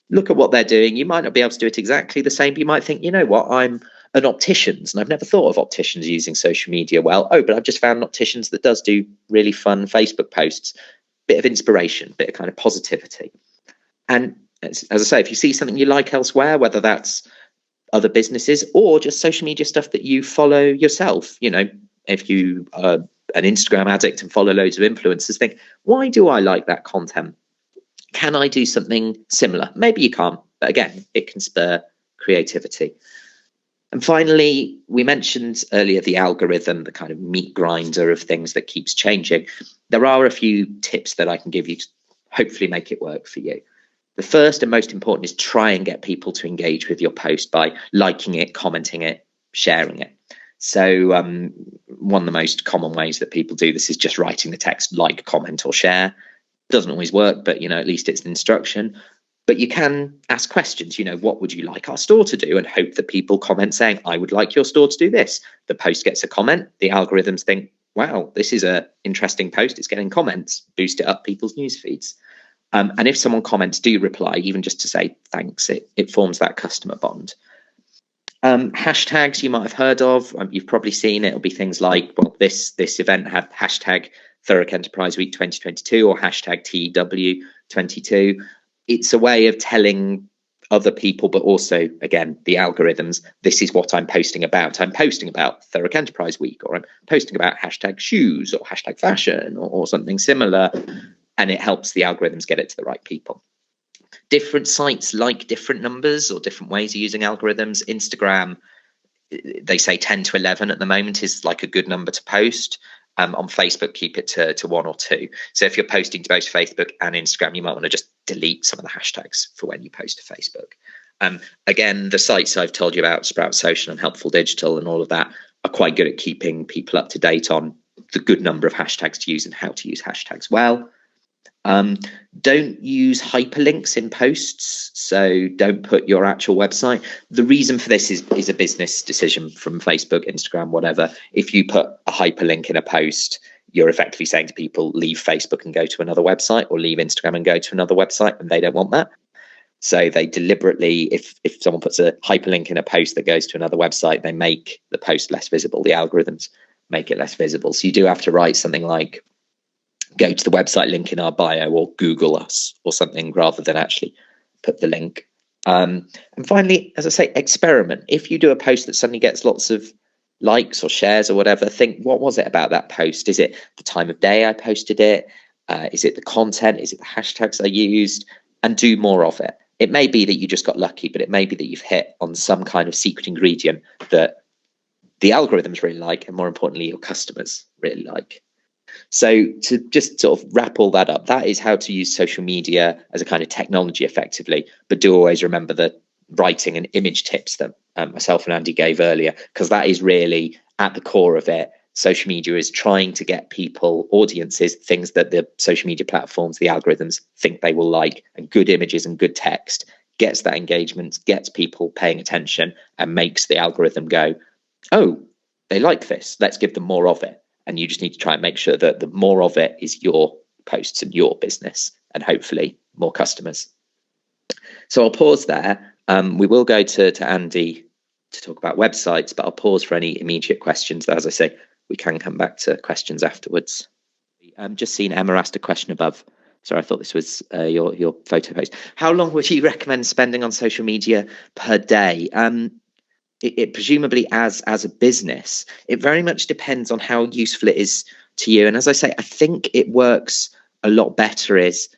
Look at what they're doing. You might not be able to do it exactly the same, but you might think, you know what, I'm an opticians and I've never thought of opticians using social media well. Oh, but I've just found an opticians that does do really fun Facebook posts. Bit of inspiration, bit of kind of positivity. And as I say, if you see something you like elsewhere, whether that's other businesses or just social media stuff that you follow yourself, if you are an Instagram addict and follow loads of influencers, think, why do I like that content? Can I do something similar? Maybe you can't, but again, it can spur creativity. And finally, we mentioned earlier the algorithm, the kind of meat grinder of things that keeps changing. There are a few tips that I can give you to hopefully make it work for you. The first and most important is try and get people to engage with your post by liking it, commenting it, sharing it. So one of the most common ways that people do this is just writing the text, like, comment, or share. Doesn't always work, but at least it's an instruction. But you can ask questions, what would you like our store to do, and hope that people comment saying, I would like your store to do this. The post gets a comment. The algorithms think, wow, this is an interesting post. It's getting comments. Boost it up people's news feeds. And if someone comments, do reply, even just to say thanks. It forms that customer bond. Hashtags you might have heard of. You've probably seen it. It'll be things like, well, this event had hashtag Thurrock Enterprise Week 2022 or hashtag TEW22. It's a way of telling other people, but also, again, the algorithms. This is what I'm posting about. I'm posting about Thurrock Enterprise Week, or I'm posting about hashtag shoes or hashtag fashion or something similar. And it helps the algorithms get it to the right people. Different sites like different numbers or different ways of using algorithms. Instagram, they say 10 to 11 at the moment is like a good number to post. On Facebook, keep it to 1 or 2. So if you're posting to both Facebook and Instagram, you might want to just delete some of the hashtags for when you post to Facebook. Again, the sites I've told you about, Sprout Social and Helpful Digital and all of that, are quite good at keeping people up to date on the good number of hashtags to use and how to use hashtags well. Don't use hyperlinks in posts, so don't put your actual website. The reason for this is a business decision from Facebook, Instagram, whatever. If you put a hyperlink in a post, you're effectively saying to people, leave Facebook and go to another website, or leave Instagram and go to another website, and they don't want that. So they deliberately, if someone puts a hyperlink in a post that goes to another website, they make the post less visible. The algorithms make it less visible. So you do have to write something like, go to the website link in our bio, or Google us or something, rather than actually put the link. And finally, as I say, experiment. If you do a post that suddenly gets lots of likes or shares or whatever, think, what was it about that post? Is it the time of day I posted it? Is it the content? Is it the hashtags I used? And do more of it. It may be that you just got lucky, but it may be that you've hit on some kind of secret ingredient that the algorithms really like, and more importantly, your customers really like. So to just sort of wrap all that up, that is how to use social media as a kind of technology effectively. But do always remember the writing and image tips that myself and Andy gave earlier, because that is really at the core of it. Social media is trying to get people, audiences, things that the social media platforms, the algorithms think they will like, and good images and good text gets that engagement, gets people paying attention, and makes the algorithm go, oh, they like this, let's give them more of it. And you just need to try and make sure that the more of it is your posts and your business, and hopefully more customers. So I'll pause there. We will go to Andy to talk about websites, but I'll pause for any immediate questions. As I say, we can come back to questions afterwards. Just seen Emma asked a question above. Sorry, I thought this was your photo post. How long would you recommend spending on social media per day? It presumably as a business, it very much depends on how useful it is to you. And as I say, I think it works a lot better is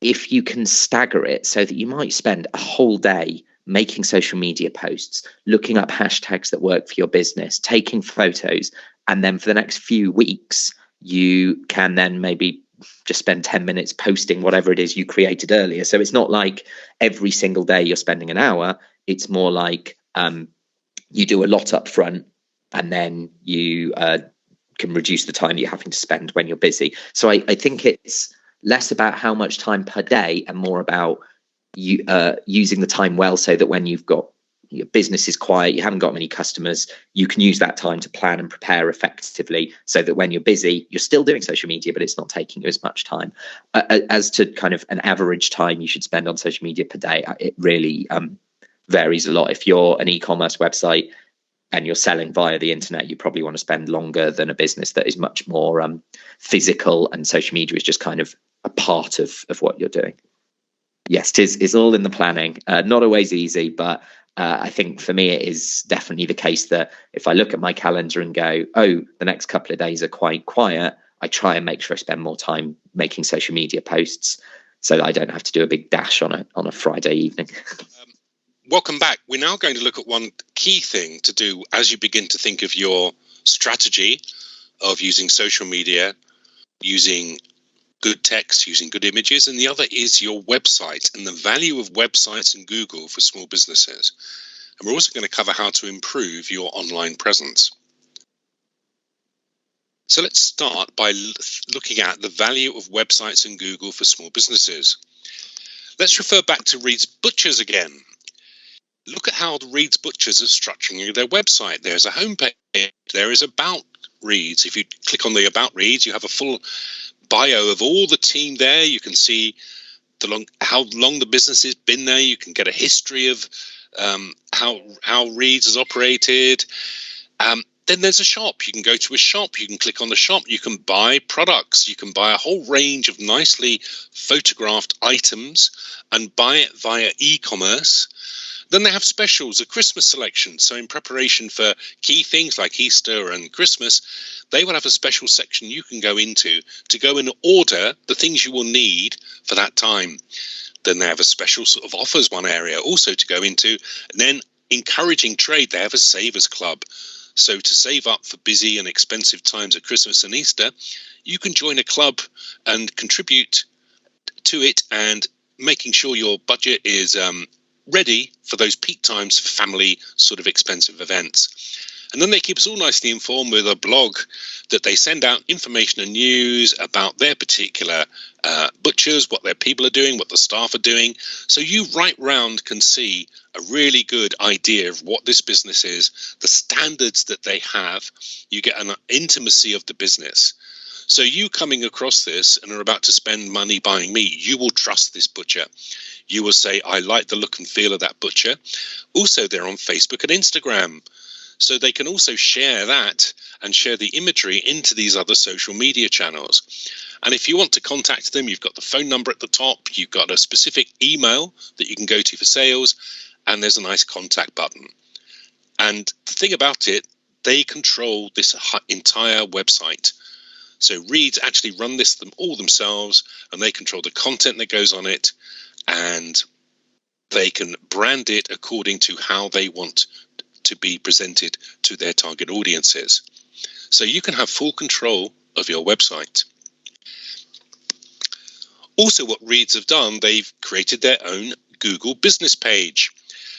if you can stagger it so that you might spend a whole day making social media posts, looking up hashtags that work for your business, taking photos, and then for the next few weeks, you can then maybe just spend 10 minutes posting whatever it is you created earlier. So it's not like every single day you're spending an hour. It's more like you do a lot up front, and then you can reduce the time you're having to spend when you're busy. So I think it's less about how much time per day and more about you using the time well, so that when you've got your business is quiet, you haven't got many customers, you can use that time to plan and prepare effectively, so that when you're busy, you're still doing social media, but it's not taking you as much time. As to kind of an average time you should spend on social media per day, it really varies a lot. If you're an e-commerce website and you're selling via the internet, you probably want to spend longer than a business that is much more physical, and social media is just kind of a part of what you're doing. Yes, it's all in the planning. Not always easy, but I think for me it is definitely the case that if I look at my calendar and go, oh, the next couple of days are quite quiet, I try and make sure I spend more time making social media posts so that I don't have to do a big dash on a Friday evening. Welcome back. We're now going to look at one key thing to do as you begin to think of your strategy of using social media, using good text, using good images, and the other is your website and the value of websites in Google for small businesses. And we're also going to cover how to improve your online presence. So let's start by looking at the value of websites in Google for small businesses. Let's refer back to Reed's Butchers again. Look at how Reed's Butchers are structuring their website. There's a homepage, there is About Reed's. If you click on the About Reed's, you have a full bio of all the team there. You can see how long the business has been there. You can get a history of how Reed's has operated. then there's a shop. You can go to a shop, you can click on the shop, you can buy products, you can buy a whole range of nicely photographed items and buy it via e-commerce. Then they have specials, a Christmas selection. So in preparation for key things like Easter and Christmas, they will have a special section you can go into to go and order the things you will need for that time. Then they have a special sort of offers one area also to go into. And then encouraging trade, they have a savers club. So to save up for busy and expensive times at Christmas and Easter, you can join a club and contribute to it, and making sure your budget is ready for those peak times for family sort of expensive events. And then they keep us all nicely informed with a blog that they send out information and news about their particular butchers, what their people are doing, what the staff are doing. So you right round can see a really good idea of what this business is, the standards that they have. You get an intimacy of the business. So you coming across this and are about to spend money buying meat, you will trust this butcher. You will say, I like the look and feel of that butcher. Also, they're on Facebook and Instagram. So they can also share that and share the imagery into these other social media channels. And if you want to contact them, you've got the phone number at the top. You've got a specific email that you can go to for sales. And there's a nice contact button. And the thing about it, they control this entire website. So Reeds actually run this all themselves, and they control the content that goes on it, and they can brand it according to how they want to be presented to their target audiences. So you can have full control of your website. Also, what Reeds have done, they've created their own Google business page.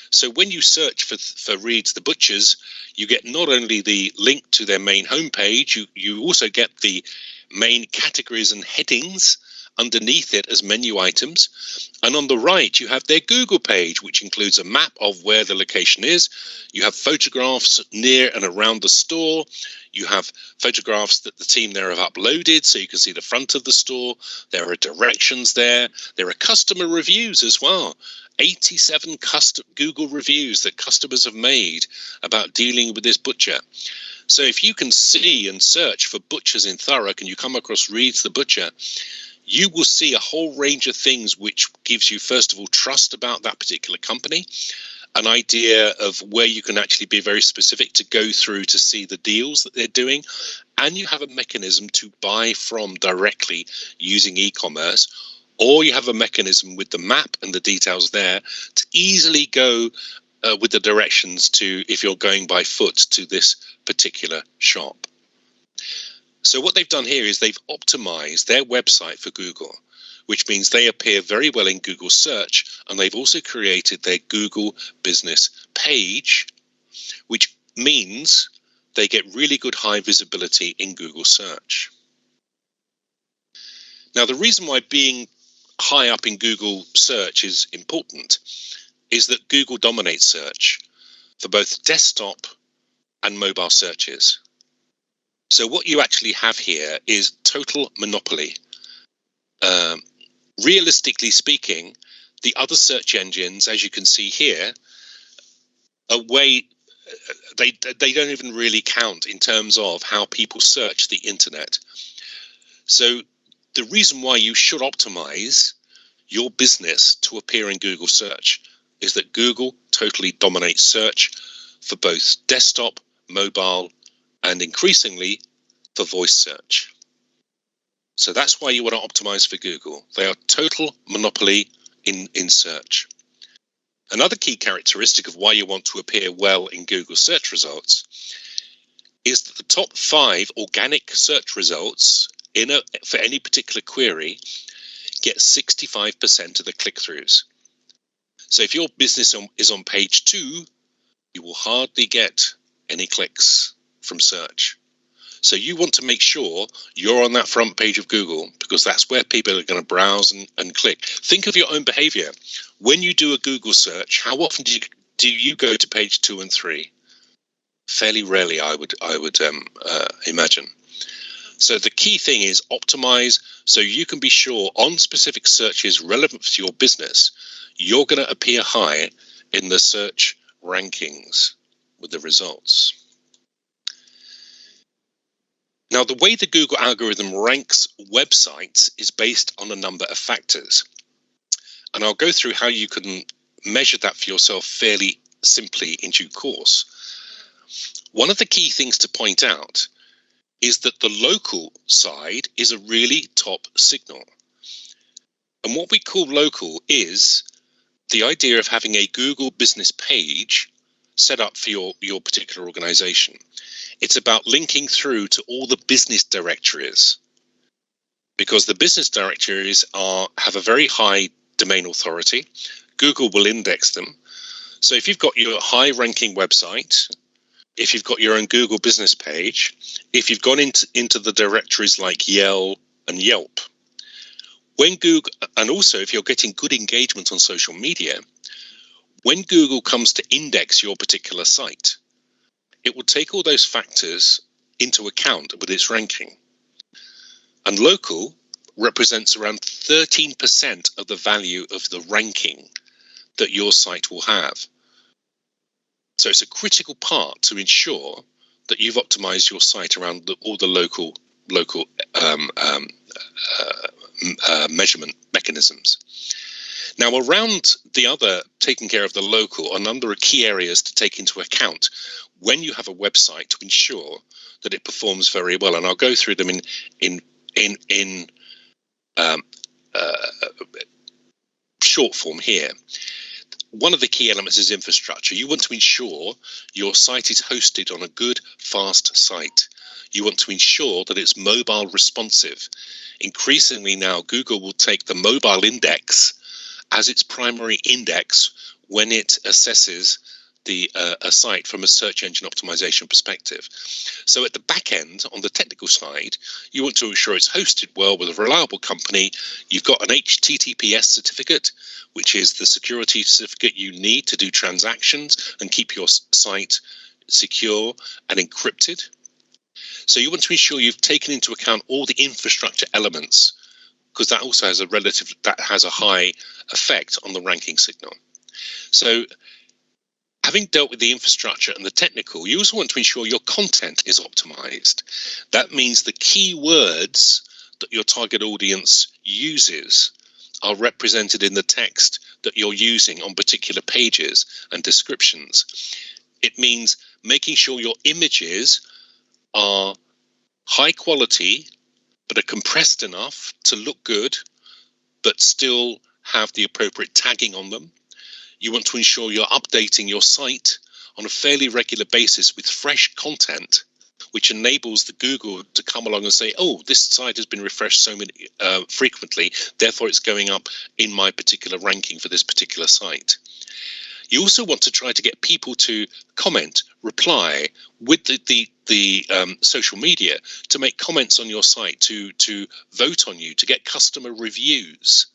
So when you search for Reeds the Butchers, you get not only the link to their main homepage, you also get the main categories and headings underneath it as menu items. And on the right, you have their Google page, which includes a map of where the location is. You have photographs near and around the store. You have photographs that the team there have uploaded, so you can see the front of the store. There are directions there. There are customer reviews as well. 87 Google reviews that customers have made about dealing with this butcher. So if you can see and search for butchers in Thurrock and you come across Reeds the Butcher, you will see a whole range of things which gives you, first of all, trust about that particular company, an idea of where you can actually be very specific to go through to see the deals that they're doing, and you have a mechanism to buy from directly using e-commerce, or you have a mechanism with the map and the details there to easily go with the directions to, if you're going by foot, to this particular shop. So what they've done here is they've optimized their website for Google, which means they appear very well in Google search, and they've also created their Google business page, which means they get really good high visibility in Google search. Now, the reason why being high up in Google search is important is that Google dominates search for both desktop and mobile searches. So what you actually have here is total monopoly. Realistically speaking, the other search engines, as you can see here, they don't even really count in terms of how people search the internet. So the reason why you should optimize your business to appear in Google search is that Google totally dominates search for both desktop, mobile, and increasingly for voice search. So that's why you want to optimize for Google. They are total monopoly in search. Another key characteristic of why you want to appear well in Google search results is that the top 5 organic search results for any particular query get 65% of the click-throughs. So if your business is on page 2, you will hardly get any clicks from search. So you want to make sure you're on that front page of Google, because that's where people are going to browse and click. Think of your own behavior. When you do a Google search, how often do you go to page 2 and 3? Fairly rarely, I would imagine. So the key thing is optimize so you can be sure on specific searches relevant to your business, you're going to appear high in the search rankings with the results. Now, the way the Google algorithm ranks websites is based on a number of factors. And I'll go through how you can measure that for yourself fairly simply in due course. One of the key things to point out is that the local side is a really top signal. And what we call local is the idea of having a Google business page set up for your particular organization. It's about linking through to all the business directories, because the business directories have a very high domain authority. Google will index them. So if you've got your high ranking website, if you've got your own Google business page, if you've gone into the directories like Yell and Yelp, when Google, and also if you're getting good engagement on social media, when Google comes to index your particular site, it will take all those factors into account with its ranking. And local represents around 13% of the value of the ranking that your site will have. So it's a critical part to ensure that you've optimized your site around all the local measurement mechanisms. Now, around the other taking care of the local, a number of key areas to take into account when you have a website to ensure that it performs very well. And I'll go through them in short form here. One of the key elements is infrastructure. You want to ensure your site is hosted on a good, fast site. You want to ensure that it's mobile responsive. Increasingly now, Google will take the mobile index as its primary index when it assesses a site from a search engine optimization perspective. So at the back end, on the technical side, you want to ensure it's hosted well with a reliable company. You've got an HTTPS certificate, which is the security certificate you need to do transactions and keep your site secure and encrypted. So you want to ensure you've taken into account all the infrastructure elements, because that also has a high effect on the ranking signal. So having dealt with the infrastructure and the technical, you also want to ensure your content is optimized. That means the keywords that your target audience uses are represented in the text that you're using on particular pages and descriptions. It means making sure your images are high quality, but are compressed enough to look good, but still have the appropriate tagging on them. You want to ensure you're updating your site on a fairly regular basis with fresh content, which enables the Google to come along and say, oh, this site has been refreshed so many frequently, therefore it's going up in my particular ranking for this particular site. You also want to try to get people to comment, reply with the social media, to make comments on your site, to vote on you, to get customer reviews.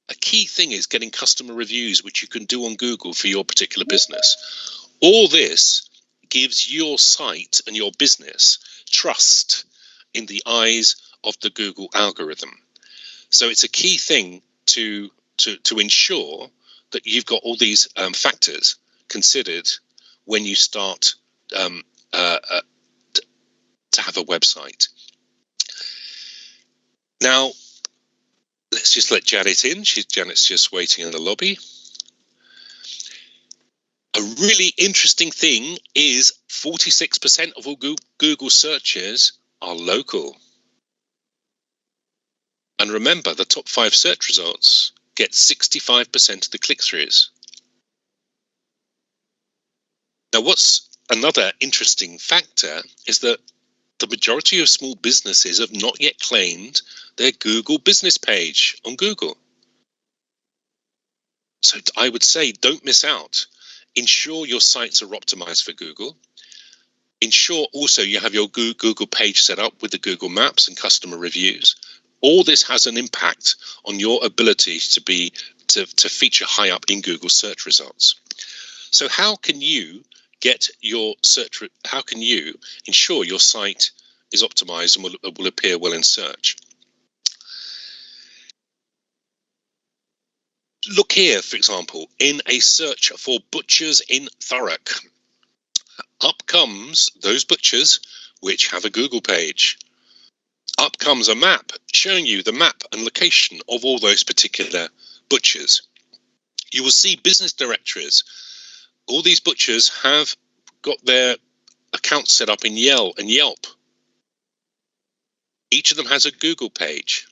A key thing is getting customer reviews, which you can do on Google for your particular business. All this gives your site and your business trust in the eyes of the Google algorithm. So it's a key thing to ensure that you've got all these factors considered when you start to have a website. Now, let's just let Janet in. Janet's just waiting in the lobby. A really interesting thing is 46% of all Google searches are local. And remember, the top 5 search results get 65% of the click-throughs. Now, what's another interesting factor is that the majority of small businesses have not yet claimed their Google business page on Google. So I would say don't miss out. Ensure your sites are optimized for Google. Ensure also you have your Google page set up with the Google Maps and customer reviews. All this has an impact on your ability to feature high up in Google search results. So how can you ensure your site is optimized and will appear well in search? Look here, for example, in a search for butchers in Thurrock. Up comes those butchers which have a Google page. Up comes a map showing you the map and location of all those particular butchers. You will see business directories. All these butchers have got their accounts set up in Yelp. Each of them has a Google page,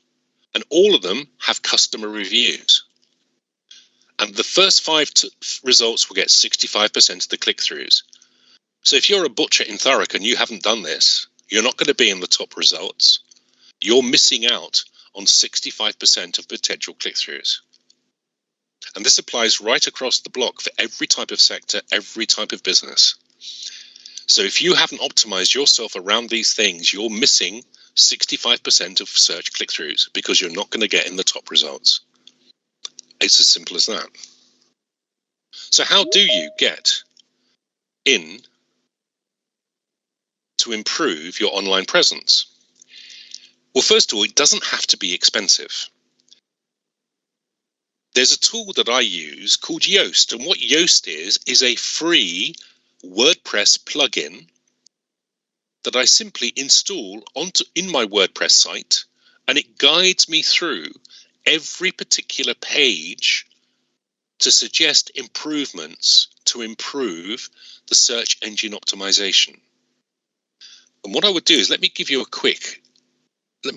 and all of them have customer reviews. And the first 5 results will get 65% of the click-throughs. So if you're a butcher in Thurrock and you haven't done this, you're not going to be in the top results. You're missing out on 65% of potential click-throughs. And this applies right across the block for every type of sector, every type of business. So if you haven't optimized yourself around these things, you're missing 65% of search click-throughs because you're not going to get in the top results. It's as simple as that. So how do you get in to improve your online presence? Well, first of all, it doesn't have to be expensive. There's a tool that I use called Yoast, and what Yoast is a free WordPress plugin that I simply install in my WordPress site, and it guides me through every particular page to suggest improvements to improve the search engine optimization. And what I would do is let me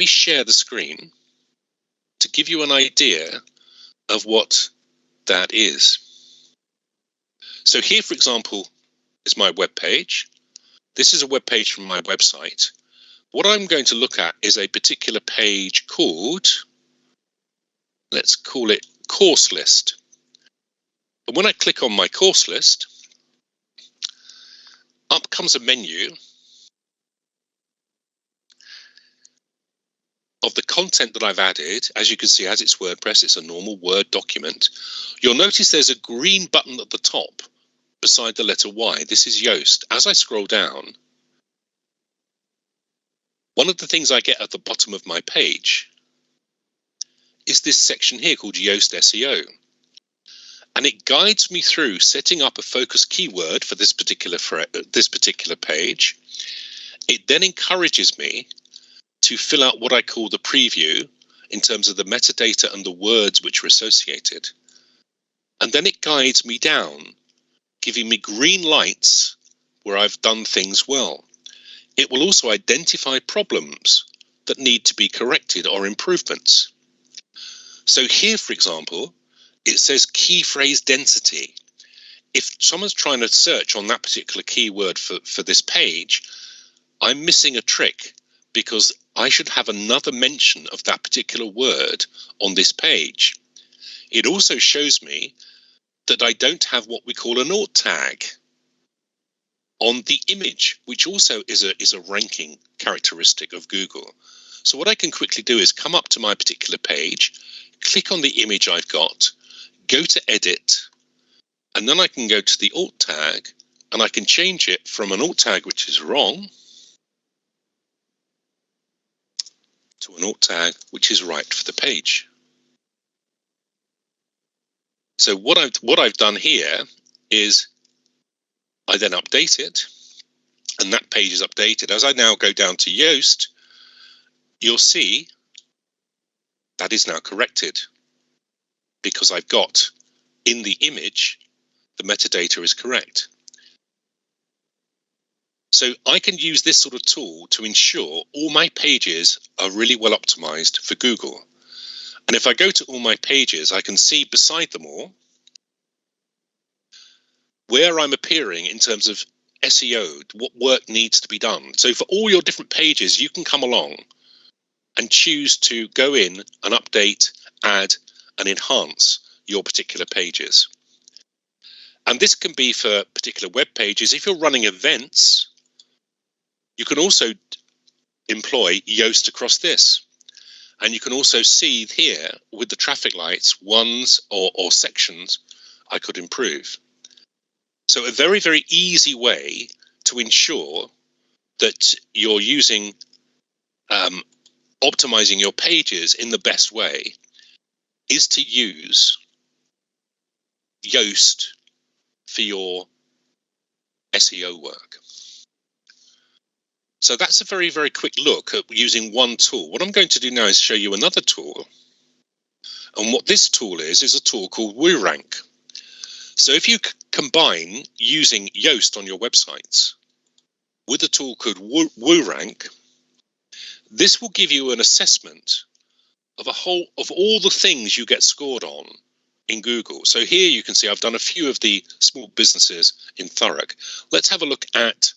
share the screen to give you an idea of what that is. So here, for example, is my web page. This is a web page from my website. What I'm going to look at is a particular page called, let's call it course list. And when I click on my course list, up comes a menu of the content that I've added. As you can see, as it's WordPress, it's a normal Word document. You'll notice there's a green button at the top beside the letter Y. This is Yoast. As I scroll down, one of the things I get at the bottom of my page is this section here called Yoast Seo. And it guides me through setting up a focus keyword for this particular page. It then encourages me to fill out what I call the preview in terms of the metadata and the words which are associated. And then it guides me down, giving me green lights where I've done things well. It will also identify problems that need to be corrected or improvements. So here, for example, it says key phrase density. If someone's trying to search on that particular keyword for this page, I'm missing a trick because I should have another mention of that particular word on this page. It also shows me that I don't have what we call an alt tag on the image, which also is a ranking characteristic of Google. So what I can quickly do is come up to my particular page, click on the image I've got, go to edit, and then I can go to the alt tag and I can change it from an alt tag which is wrong to an alt tag which is right for the page. So what I've done here is I then update it, and that page is updated. As I now go down to Yoast, you'll see that is now corrected because I've got in the image the metadata is correct. So I can use this sort of tool to ensure all my pages are really well optimized for Google. And if I go to all my pages, I can see beside them all where I'm appearing in terms of SEO, what work needs to be done. So for all your different pages, you can come along and choose to go in and update, add, and enhance your particular pages. And this can be for particular web pages. If you're running events, you can also employ Yoast across this. And you can also see here with the traffic lights, ones or sections I could improve. So a very, very easy way to ensure that you're using, optimizing your pages in the best way is to use Yoast for your SEO work. So that's a very, very quick look at using one tool. What I'm going to do now is show you another tool. And what this tool is a tool called WooRank. So if you combine using Yoast on your websites with a tool called WooRank, this will give you an assessment of all the things you get scored on in Google. So here you can see I've done a few of the small businesses in Thurrock. Let's have a look at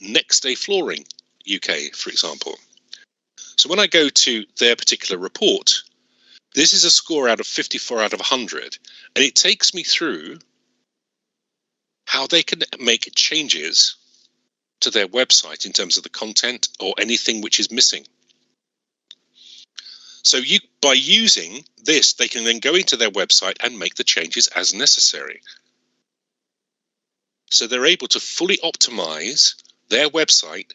Next Day Flooring UK, for example. So when I go to their particular report, this is a score out of 54 out of 100, and it takes me through how they can make changes to their website in terms of the content or anything which is missing. So by using this, they can then go into their website and make the changes as necessary. So they're able to fully optimize their website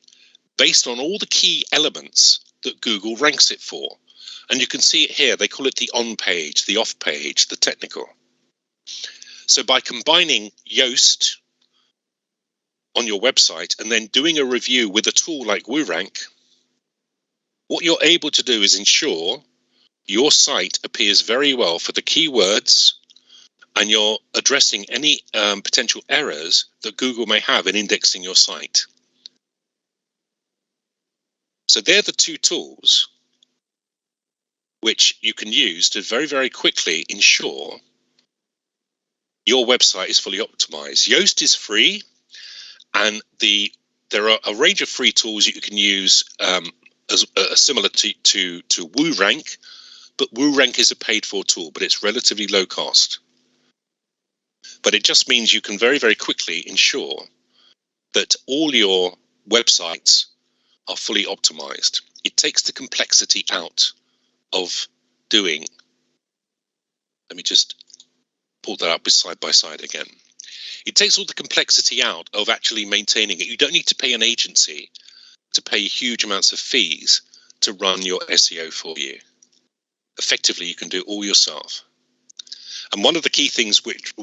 based on all the key elements that Google ranks it for. And you can see it here. They call it the on page, the off page, the technical. So by combining Yoast on your website and then doing a review with a tool like WooRank, what you're able to do is ensure your site appears very well for the keywords, and you're addressing any potential errors that Google may have in indexing your site. So they're the two tools which you can use to very, very quickly ensure your website is fully optimized. Yoast is free, and there are a range of free tools that you can use similar to WooRank, but WooRank is a paid-for tool, but it's relatively low cost. But it just means you can very, very quickly ensure that all your websites are fully optimized. It takes the complexity out of doing. Let me just pull that up side by side again. It takes all the complexity out of actually maintaining it. You don't need to pay an agency to pay huge amounts of fees to run your SEO for you. Effectively, you can do it all yourself. And one of the key things which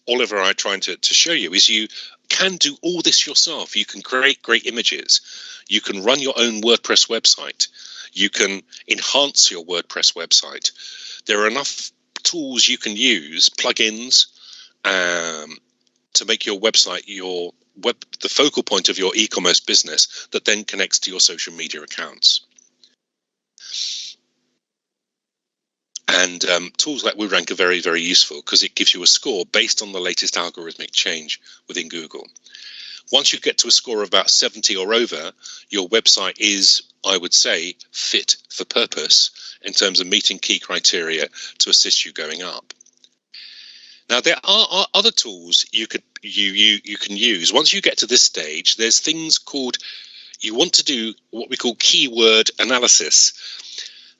Oliver and I are trying to show you is you can do all this yourself. You can create great images. You can run your own WordPress website. You can enhance your WordPress website. There are enough tools you can use, plugins, to make your website the focal point of your e-commerce business that then connects to your social media accounts. And tools like WooRank are very, very useful because it gives you a score based on the latest algorithmic change within Google. Once you get to a score of about 70 or over, your website is, I would say, fit for purpose in terms of meeting key criteria to assist you going up. Now, there are other tools you can use. Once you get to this stage, there's things called, you want to do what we call keyword analysis.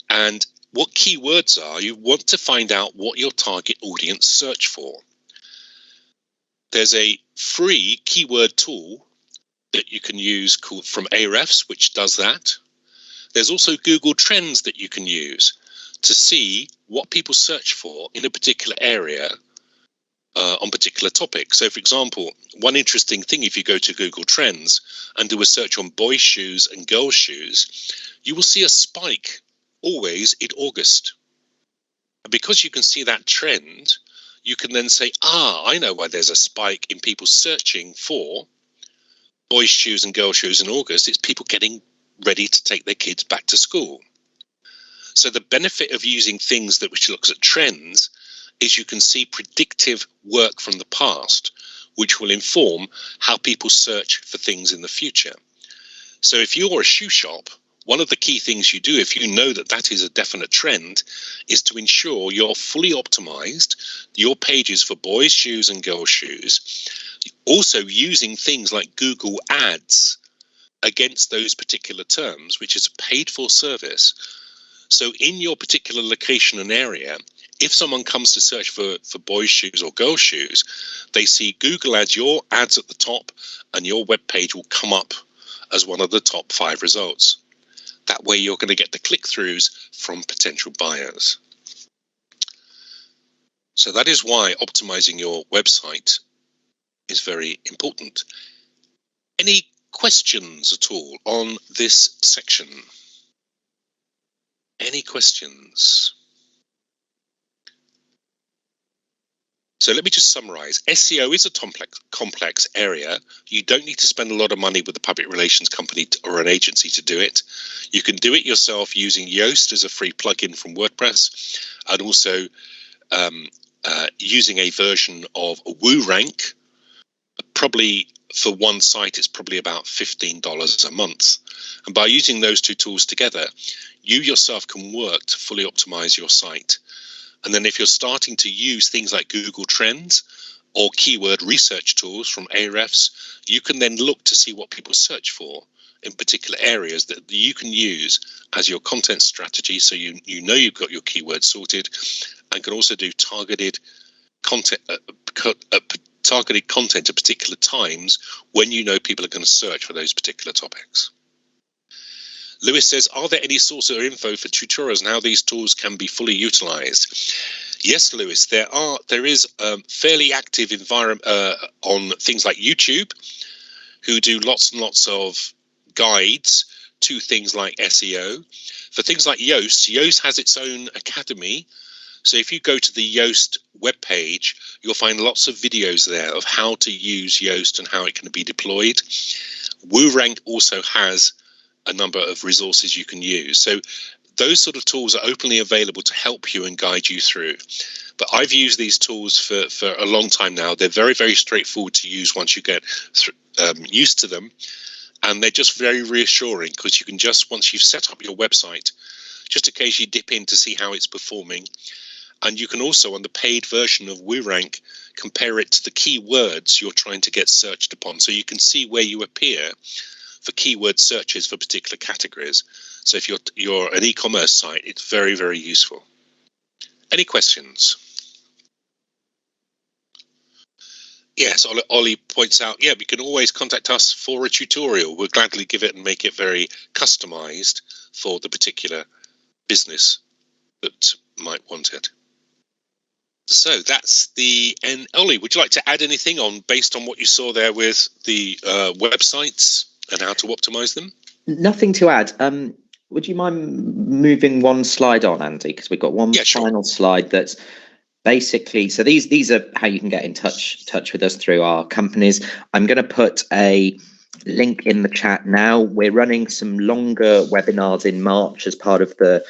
And what keywords are, you want to find out what your target audience search for. There's a free keyword tool that you can use called from Ahrefs, which does that. There's also Google Trends that you can use to see what people search for in a particular area on particular topics. So, for example, one interesting thing, if you go to Google Trends and do a search on boys' shoes and girls' shoes, you will see a spike always in August. And because you can see that trend, you can then say, I know why there's a spike in people searching for boys' shoes and girls' shoes in August. It's people getting ready to take their kids back to school. So the benefit of using things which looks at trends is you can see predictive work from the past, which will inform how people search for things in the future. So if you're a shoe shop, one of the key things you do, if you know that that is a definite trend, is to ensure you're fully optimized, your pages for boys' shoes and girls' shoes, also using things like Google Ads against those particular terms, which is a paid-for service. So in your particular location and area, if someone comes to search for boys' shoes or girls' shoes, they see Google Ads, your ads at the top, and your web page will come up as one of the top 5 results. That way you're going to get the click-throughs from potential buyers. So that is why optimizing your website is very important. Any questions at all on this section? Any questions? So let me just summarize. SEO is a complex area. You don't need to spend a lot of money with a public relations company or an agency to do it. You can do it yourself using Yoast as a free plugin from WordPress, and also using a version of WooRank. Probably for one site, it's probably about $15 a month. And by using those two tools together, you yourself can work to fully optimize your site. And then if you're starting to use things like Google Trends or keyword research tools from Ahrefs, you can then look to see what people search for in particular areas that you can use as your content strategy. So you know you've got your keywords sorted, and can also do targeted content at particular times when you know people are going to search for those particular topics. Lewis says, are there any sources or info for tutorials and how these tools can be fully utilized? Yes, Lewis, there is fairly active environment on things like YouTube, who do lots and lots of guides to things like SEO. For things like Yoast has its own academy. So if you go to the Yoast webpage, you'll find lots of videos there of how to use Yoast and how it can be deployed. WooRank also has a number of resources you can use. So those sort of tools are openly available to help you and guide you through. But I've used these tools for a long time now. They're very, very straightforward to use once you get used to them. And they're just very reassuring, because you can just, once you've set up your website, just occasionally dip in to see how it's performing. And you can also, on the paid version of WooRank, compare it to the keywords you're trying to get searched upon. So you can see where you appear for keyword searches for particular categories. So if you're an e-commerce site, it's very, very useful. Any questions? Yes, Ollie points out, yeah, you can always contact us for a tutorial. We'll gladly give it and make it very customized for the particular business that might want it. So that's the end. Ollie, would you like to add anything on based on what you saw there with the websites and how to optimize them? Nothing to add. Would you mind moving one slide on, Andy? Because we've got one final slide that's basically, so these are how you can get in touch with us through our companies. I'm going to put a link in the chat now. We're running some longer webinars in March as part of the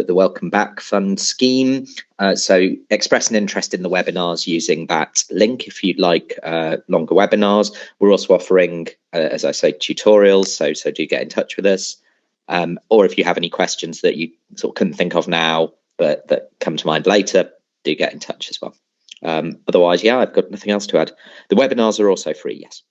Welcome Back Fund scheme. So express an interest in the webinars using that link if you'd like longer webinars. We're also offering, as I say, tutorials. So do get in touch with us. Or if you have any questions that you sort of couldn't think of now, but that come to mind later, do get in touch as well. Otherwise, yeah, I've got nothing else to add. The webinars are also free, yes.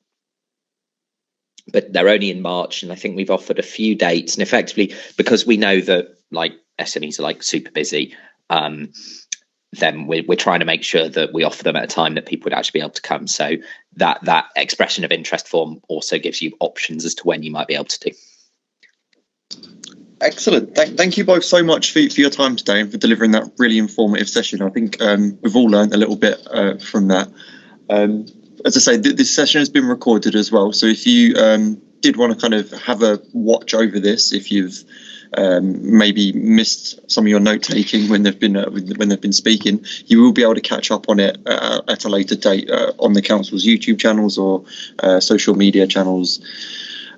But they're only in March, and I think we've offered a few dates. And effectively, because we know that like SMEs are like super busy, then we're trying to make sure that we offer them at a time that people would actually be able to come. So that expression of interest form also gives you options as to when you might be able to do. Excellent. Thank you both so much for your time today and for delivering that really informative session. I think we've all learned a little bit from that. As I say, this session has been recorded as well. So if you did want to kind of have a watch over this, if you've maybe missed some of your note taking when they've been speaking, you will be able to catch up on it at a later date on the council's YouTube channels or social media channels.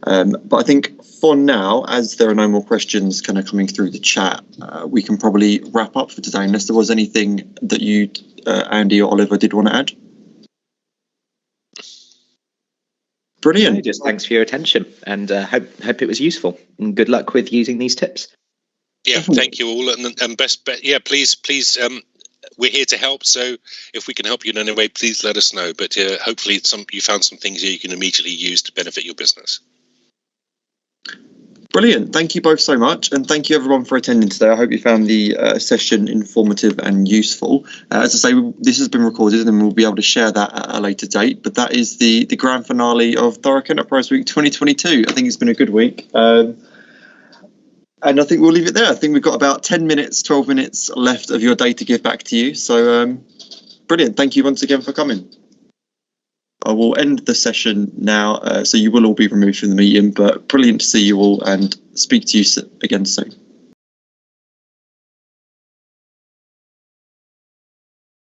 But I think for now, as there are no more questions kind of coming through the chat, we can probably wrap up for today, unless there was anything that you, Andy or Oliver, did want to add. Brilliant. No, just thanks for your attention, and hope it was useful, and good luck with using these tips. Yeah, thank you all, and best bet. Yeah, please, we're here to help. So if we can help you in any way, please let us know. But hopefully, you found some things here you can immediately use to benefit your business. Brilliant. Thank you both so much, and thank you everyone for attending today. I hope you found the session informative and useful. As I say, this has been recorded and we'll be able to share that at a later date, but that is the grand finale of Thurrock Enterprise Week 2022. I think it's been a good week, and I think we'll leave it there. I think we've got about 10 minutes, 12 minutes left of your day to give back to you. So brilliant. Thank you once again for coming. I will end the session now, so you will all be removed from the meeting, but brilliant to see you all and speak to you again soon.